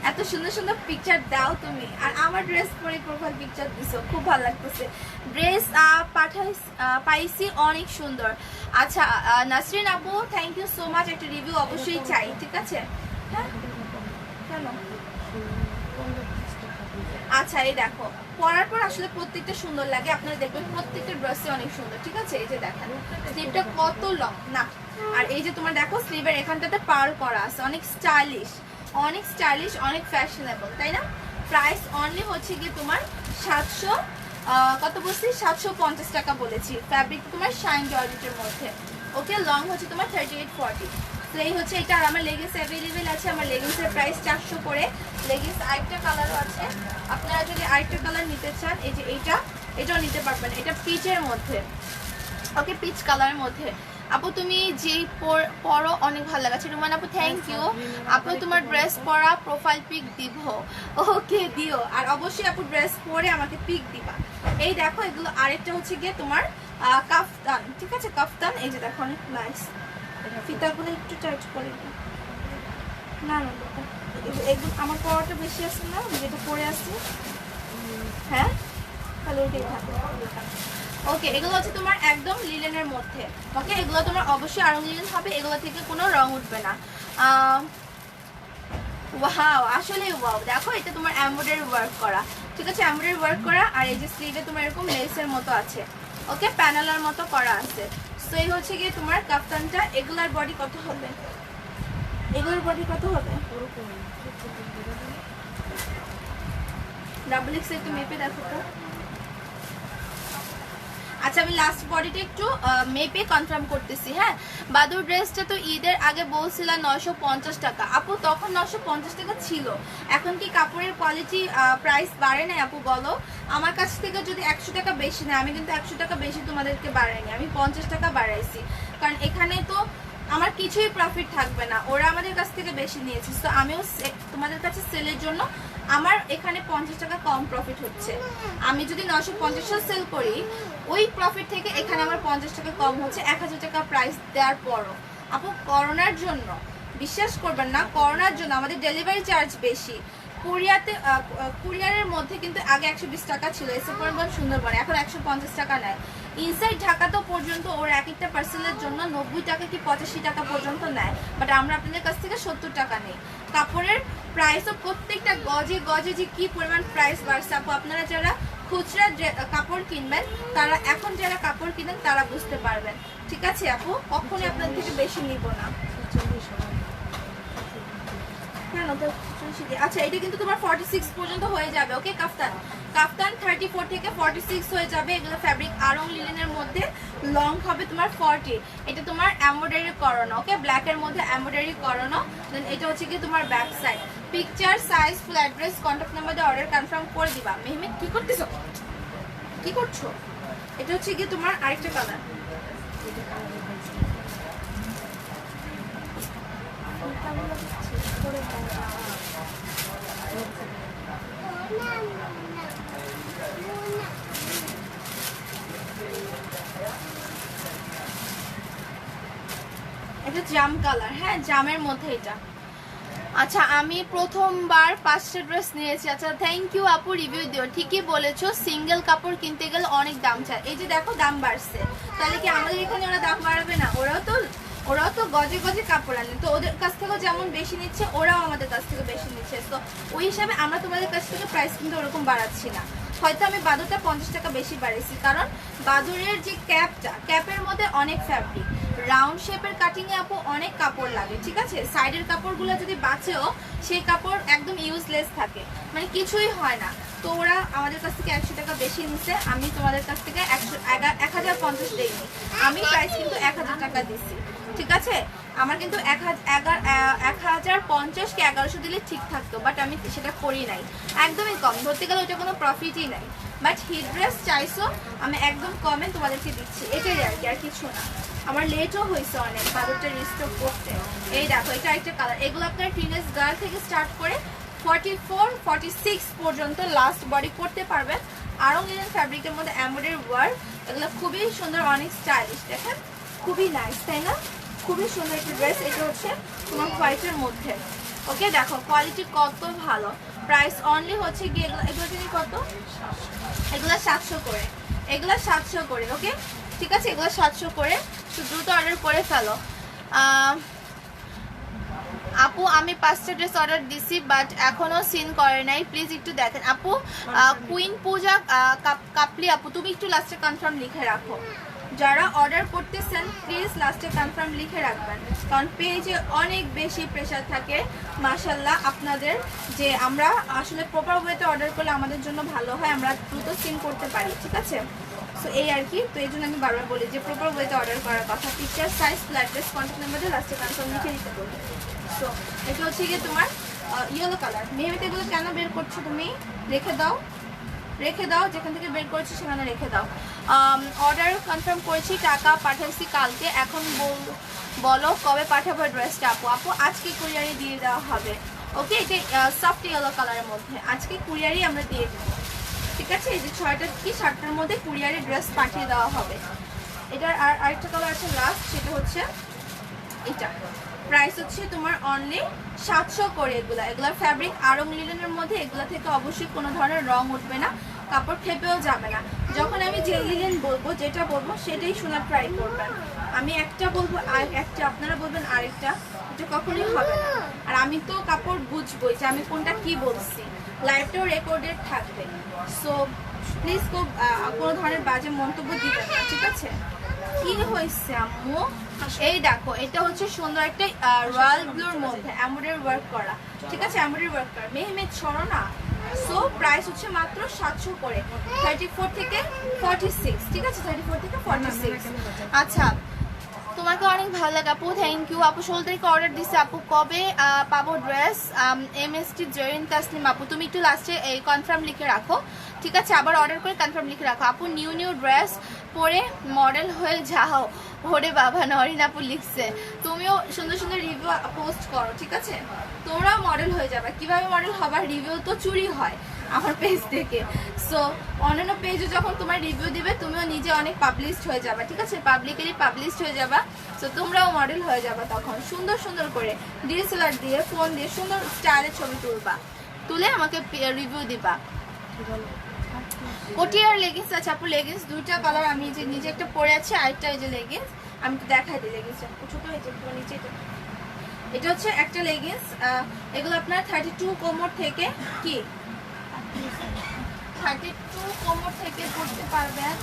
এত সুন্দর সুন্দর পিকচার দাও তুমি। আর আমার ড্রেস পরে প্রোফাইল পিকচার দিছো, খুব ভালো লাগতেছে। ড্রেস পাইছি অনেক সুন্দর। আচ্ছা নাসরিন আপু থ্যাংক ইউ সো মাচ, একটা রিভিউ অবশ্যই চাই, ঠিক আছে? হ্যাঁ কেন? আচ্ছা এই দেখো, পরার পর আসলে প্রত্যেকটা সুন্দর লাগে, আপনারা দেখবেন প্রত্যেকটা ড্রেসে অনেক সুন্দর, ঠিক আছে? এই যে দেখেন স্লিভটা কত লং না, আর এই যে তোমার দেখো স্লিভের এখানটাতে পার্ল করা আছে, অনেক স্টাইলিশ, অনেক স্টাইলিশ, অনেক ফ্যাশনেবল, তাই না? প্রাইস অনলি হচ্ছে গিয়ে তোমার 700 কত বলছি, 750 টাকা বলেছি। ফ্যাব্রিক তোমার শাইন জর্জেটের মধ্যে। ওকে, লং হচ্ছে তোমার 38, 40। তো এই হচ্ছে এটা। আর আমার লেগিংস অ্যাভেলেবেল আছে, আমার লেগিংসের প্রাইস 400 করে। লেগিংস আরেকটা কালারও আছে, আপনারা যদি আরেকটা কালার নিতে চান এই যে এটাও নিতে পারবেন। এটা পিচের মধ্যে, ওকে পিচ কালারের মধ্যে। আপু তুমি যেই পরো অনেক ভালো লাগাচ্ছে। রুমান আপু থ্যাংক ইউ। আপু তোমার ড্রেস পরা প্রোফাইল পিক দিব? ওকে দিও, আর অবশ্যই আপু ড্রেস পরে আমাকে পিক দিবা। এই দেখো এগুলো, আরেকটা হচ্ছে গিয়ে তোমার কাফতান, ঠিক আছে? কাফতান এই যে দেখো অনেক নাইস। ফিতাগুলো একটু টাইট করে দিই। না না এগুলো আমার পরাটা বেশি আছে না, আমি যেটা পরে আসছি। হ্যাঁ তাহলে ওইটাই থাকবে। ওকে, এগুলো হচ্ছে তোমার একদম লিলেনের মধ্যে। ওকে, এগুলো তোমার অবশ্যই আরং লিলেন হবে, এগুলো থেকে কোনো রং উঠবে না। ওয়াও, আসলে ওয়াও, দেখো এটা তোমার এমব্রয়ডারি ওয়ার্ক করা, ঠিক আছে? এমব্রয়ডারি ওয়ার্ক করা, আর এই যে স্লিভে তোমার এরকম লেসের মতো আছে, ওকে প্যানেলের মতো করা আছে। সো এই হচ্ছে গিয়ে তোমার কাফতানটা। এগুলার বডি কত হবে? এগুলোর বডি কত হবে? ডাবল এক্স একটু মেপে দেখো তো। আচ্ছা আমি লাস্ট বডিটা একটু মেপে কনফার্ম করতেছি। হ্যাঁ, বাদুর ড্রেসটা তো ঈদের আগে বলছিলাম 950 টাকা। আপু তখন 950 টাকা ছিল, এখন কি কাপড়ের কোয়ালিটি প্রাইস বাড়ে না আপু বলো? আমার কাছ থেকে যদি 100 টাকা বেশি নেয়, আমি কিন্তু 100 টাকা বেশি তোমাদেরকে বাড়াইনি, আমি 50 টাকা বাড়াইছি, কারণ এখানে তো আমার কিছুই প্রফিট থাকবে না, ওরা আমাদের কাছ থেকে বেশি নিয়েছে। তো আমিও তোমাদের কাছে সেলের জন্য আমার এখানে 50 টাকা কম প্রফিট হচ্ছে। আমি যদি 950 সেল করি, ওই প্রফিট থেকে এখানে আমার 50 টাকা কম হচ্ছে, 1000 টাকা প্রাইস দেওয়ার পরও। আপু করোনার জন্য, বিশ্বাস করবেন না, করোনার জন্য আমাদের ডেলিভারি চার্জ বেশি। কুরিয়ারের মধ্যে কিন্তু আগে 120 টাকা ছিল এসে পরিমাণ সুন্দরবনে, এখন 150 টাকা নেয়। ইনসাইড ঢাকাতেও পর্যন্ত ওর এক একটা পার্সেলের জন্য 90 টাকা কি 85 টাকা পর্যন্ত নেয়, বাট আমরা আপনাদের কাছ থেকে 70 টাকা নেই। কাপড়ের প্রাইসও প্রত্যেকটা গজে গজে যে কি পরিমাণ প্রাইস বাড়ছে আপু, আপনারা যারা খুচরা কাপড় কিনবেন তারা, এখন যারা কাপড় কিনেন তারা বুঝতে পারবেন, ঠিক আছে আপু? কখনই আপনার থেকে বেশি নিব না। আচ্ছা এটা কিন্তু তোমার 46 পর্যন্ত হয়ে যাবে। ওকে, কাফতান 34 থেকে 46 হয়ে যাবে। এগুলো ফ্যাব্রিক আরং লিনেনের মধ্যে, লং হবে তোমার 40। এটা তোমার এমব্রয়ডারি করানো, ওকে ব্ল্যাক এর মধ্যে এমব্রয়ডারি করানো। দেন এটা হচ্ছে কি তোমার back side. Picture, size, full address, contact number দিয়ে অর্ডার কনফার্ম করে দিবা। মেহমেদ কি করতেছো, কি করছো? এটা হচ্ছে কি তোমার আরেকটা কালার। এটা জাম কালার, হ্যাঁ জামের মধ্যে এটা। আচ্ছা আমি প্রথমবার 5টা ড্রেস নিয়েছি। আচ্ছা থ্যাংক ইউ আপু রিভিউ দিও। ঠিকই বলেছো, সিঙ্গেল কাপড় কিনতে গেলে অনেক দাম চায়। এই যে দেখো দাম বাড়ছে, তাহলে কি আমাদের এখানে ওরা দাম বাড়াবে না? ওরাও তো গজে গজে কাপড় আনে, তো ওদের কাছ থেকেও যেমন বেশি নিচ্ছে ওরাও আমাদের কাছ থেকে বেশি নিচ্ছে। তো ওই হিসাবে আমরা তোমাদের কাছ থেকে প্রাইস কিন্তু ওরকম বাড়াচ্ছি না। হয়তো আমি বাদুরটা 50 টাকা বেশি বাড়িয়েছি, কারণ বাদুরের যে ক্যাপের মধ্যে অনেক ফ্যাব্রিক, রাউন্ড শেপের কাটিংয়ে আপু অনেক কাপড় লাগে, ঠিক আছে? সাইডের কাপড়গুলো যদি বাঁচেও সেই কাপড় একদম ইউজলেস থাকে, মানে কিছুই হয় না। তো ওরা আমাদের কাছ থেকে 100 টাকা বেশি নিচ্ছে, আমি তোমাদের কাছ থেকে 1050 দেইনি, আমি প্রাইস কিন্তু 1000 টাকা দিচ্ছি, ঠিক আছে? আমার কিন্তু 1050 কি 1100 দিলে ঠিক থাকতো, বাট আমি সেটা করি নাই, একদমই কম। ধরতে গেলে ওইটা কোনো প্রফিটই নাই, বাট হিট ড্রেস চাইছো আমি একদম কমে তোমাদেরকে দিচ্ছি, এটাই আর কি, আর কিছু না। আমার লেটও হয়েছে অনেক বাদুরটা রিস্টক করতে। এই দেখো এটা একটা কালার, এগুলো আপনার টিনেজ গার্ল থেকে স্টার্ট করে 44, 46 পর্যন্ত লাস্ট বডি করতে পারবেন। আরং লিনেন ফ্যাব্রিকের মধ্যে এমব্রয়ডারি ওয়ার্ক, এগুলো খুবই সুন্দর, অনেক স্টাইলিশ, দেখেন খুবই নাইস, তাই না? খুবই সুন্দর একটা ড্রেস। এটা হচ্ছে তোমার হোয়াইটের মধ্যে। ওকে দেখো কোয়ালিটি কত ভালো। প্রাইস অনলি হচ্ছে গিয়ে এগুলো তিনি কত, এগুলো 700 করে, এগুলো 700 করে। ওকে ঠিক আছে, এগুলো 700 করে, তো দ্রুত অর্ডার করে ফেলো। আপু আমি 5টা ড্রেস অর্ডার দিছি, বাট এখনো সিন করে নাই, প্লিজ একটু দেখেন আপু। কুইন পূজা কাপলি আপু, তুমি একটু লাস্টে কনফার্ম লিখে রাখো। যারা অর্ডার করতেছেন প্লিজ লাস্টে কনফার্ম লিখে রাখবেন, কারণ পেজে অনেক বেশি প্রেশার থাকে। মাশাল্লাহ আপনাদের যে আমরা আসলে প্রপার ওয়েতে অর্ডার করলে আমাদের জন্য ভালো হয়, আমরা দ্রুত সিন করতে পারি, ঠিক আছে? সো এই আর কি, তো এই জন্য আমি বারবার বলি যে প্রপার ওয়েতে অর্ডার করার কথা। Picture, size, flat dress, contact নাম্বারে লাস্টে কনফার্ম লিখে দিতে বলি। সো এটা হচ্ছে গিয়ে তোমার ইয়েলো কালার। মেহেমিতে এগুলো কেন বের করছো তুমি? রেখে দাও, রেখে দাও, যেখান থেকে বের করেছি সেখানে রেখে দাও। অর্ডার কনফার্ম করেছি, টাকা পাঠাইছি কালকে, এখন বলো কবে পাঠাবো ড্রেসটা? আপু আজকে কুরিয়ারে দিয়ে দেওয়া হবে। ওকে এটা সফট ইয়েলো কালারের মধ্যে আজকে কুরিয়ারই আমরা দিয়ে দেবো, ঠিক আছে? এই যে 6টা কি 7টার মধ্যে কুরিয়ারে ড্রেস পাঠিয়ে দেওয়া হবে। এটার আরেকটা কালার আছে লাস্ট, সেটা হচ্ছে এটা। প্রাইস হচ্ছে তোমার অনলি 700 করে। এগুলার ফ্যাব্রিক আরং লিনেনের মধ্যে, এগুলা থেকে অবশ্যই কোনো ধরনের রং উঠবে না, কাপড় খেপেও যাবে না। যখন আমি যে লিনেন বলবো, যেটা বলবো সেটাই শোনার ট্রাই করবেন। আমি একটা বলবো আর একটা আপনারা বলবেন আরেকটা, এটা কখনোই হবে না। আর আমি তো কাপড় বুঝবোই যে আমি কোনটা কি বলছি, লাইভটাও রেকর্ডেড থাকবে। সো প্লিজ কোনো ধরনের বাজে মন্তব্য দিবেন না, ঠিক আছে? কি হয়েছে আম্মু? এই দেখো এটা হচ্ছে সুন্দর একটা রয়্যাল ব্লুর মধ্যে এমব্রয়ডারি ওয়ার্ক করা, ঠিক আছে? এমব্রয়ডারি ওয়ার্ক করা, মেহমেদ সরো না। সো প্রাইস হচ্ছে মাত্র 700 করে, 34 থেকে 46, ঠিক আছে? 34 থেকে 46। আচ্ছা তোমাকে অনেক ভালো লাগে আপু, থ্যাংক ইউ আপু। 16 তারিখে অর্ডার দিচ্ছে আপু, কবে পাবো ড্রেস? MST জয়েন তাসলিম আপু, তুমি একটু লাস্টে এই কনফার্ম লিখে রাখো, ঠিক আছে? আবার অর্ডার করে কনফার্ম লিখে রাখো। আপু নিউ ড্রেস পরে মডেল হয়ে যাও, ওরে বাবা নরিন আপু লিখছে। তুমিও সুন্দর সুন্দর রিভিউ পোস্ট করো, ঠিক আছে? তোমরাও মডেল হয়ে যাবে। কিভাবে মডেল হবার? রিভিউ তো চুরি হয় আমার পেজ থেকে। সো অন্যান্য পেজে যখন তোমার রিভিউ দিবে তুমিও নিজে অনেক পাবলিশড হয়ে যাবে, ঠিক আছে? পাবলিকেরই পাবলিশড হয়ে যাবা। সো তোমরাও মডেল হয়ে যাবে, তখন সুন্দর সুন্দর করে ডিএসএলআর দিয়ে, ফোন দিয়ে সুন্দর স্টাইলের ছবি তুলে আমাকে রিভিউ দিবা। কোটিয়ার লেগিংস আছে আপু, লেগিংস 2টা কালার, আমি যে নিজে একটা পরে আছি, আরেকটা এই যে লেগিংস, আমি তো দেখাই দিই লেগিংসটা ছোট হয়েছে নিচে। এটা হচ্ছে একটা লেগিংস, এগুলো আপনার 32 কোমর থেকে কি 32 কোমর থেকে পড়তে পারবেন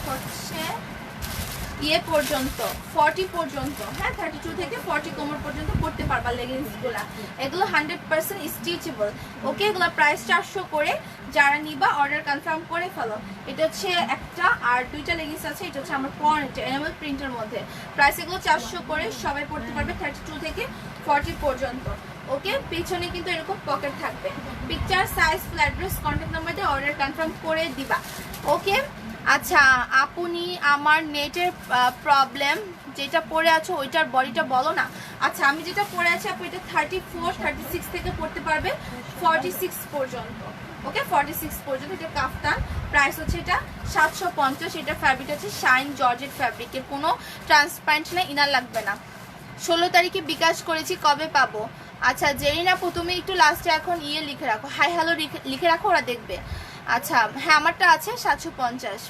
হচ্ছে ইয়ে পর্যন্ত 40 পর্যন্ত, হ্যাঁ 32 থেকে 40 কোমর পর্যন্ত পড়তে পারবা লেগিংসগুলা। এগুলো 100% স্টিচেবল। ওকে এগুলো প্রাইস 400 করে। যারা নিবা অর্ডার কনফার্ম করে ফেলো। এটা হচ্ছে একটা, আর 2টা লেগিংস আছে, এটা হচ্ছে আমার পরনেটা এনামেল প্রিন্টের মধ্যে। প্রাইস এগুলো 400 করে, সবাই পড়তে পারবে 32 থেকে 40 পর্যন্ত। ওকে পিছনে কিন্তু এরকম পকেট থাকবে। Picture, size, flat dress, contact number দিয়ে অর্ডার কনফার্ম করে দিবা। ওকে আচ্ছা আপনি আমার নেটের প্রবলেম, যেটা পরে আছো ওইটার বডিটা বলো না। আচ্ছা আমি যেটা পরে আছি আপু, এটা 34, 36 থেকে পড়তে পারবে 46 পর্যন্ত। ওকে 46 পর্যন্ত। এটা কাফতান, প্রাইস হচ্ছে এটা 750। এটা ফ্যাব্রিক হচ্ছে শাইন জর্জেট ফ্যাব্রিকের, কোনো ট্রান্সপারেন্ট না, ইনার লাগবে না। 16 তারিখে বিকাশ করেছি, কবে পাবো? আচ্ছা জেরিন আপু তুমি একটু লাস্টে এখন লিখে রাখো, হাই হ্যালো লিখে রাখো, ওরা দেখবে। আচ্ছা হ্যাঁ আমারটা আছে 750।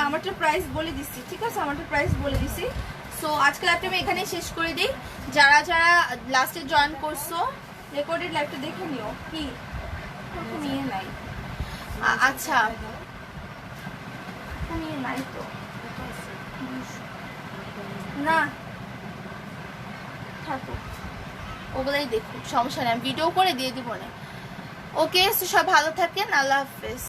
আমারটা প্রাইস বলে দিচ্ছি, ঠিক আছে, আমারটা প্রাইস বলে দিচ্ছি। সো আজকে লাইভটা আমি এখানেই শেষ করে দিই। যারা যারা লাস্টে জয়েন করছো রেকর্ডেড লাইভটা দেখে নিও। কি নিয়ে নাই? আচ্ছা নিয়ে নাই তো না, থাকুক, ওগুলাই দেখুক, সমস্যা নেই, ভিডিও করে দিয়ে দিব না। ওকে, সব ভালো থাকেন, আল্লাহ হাফেজ।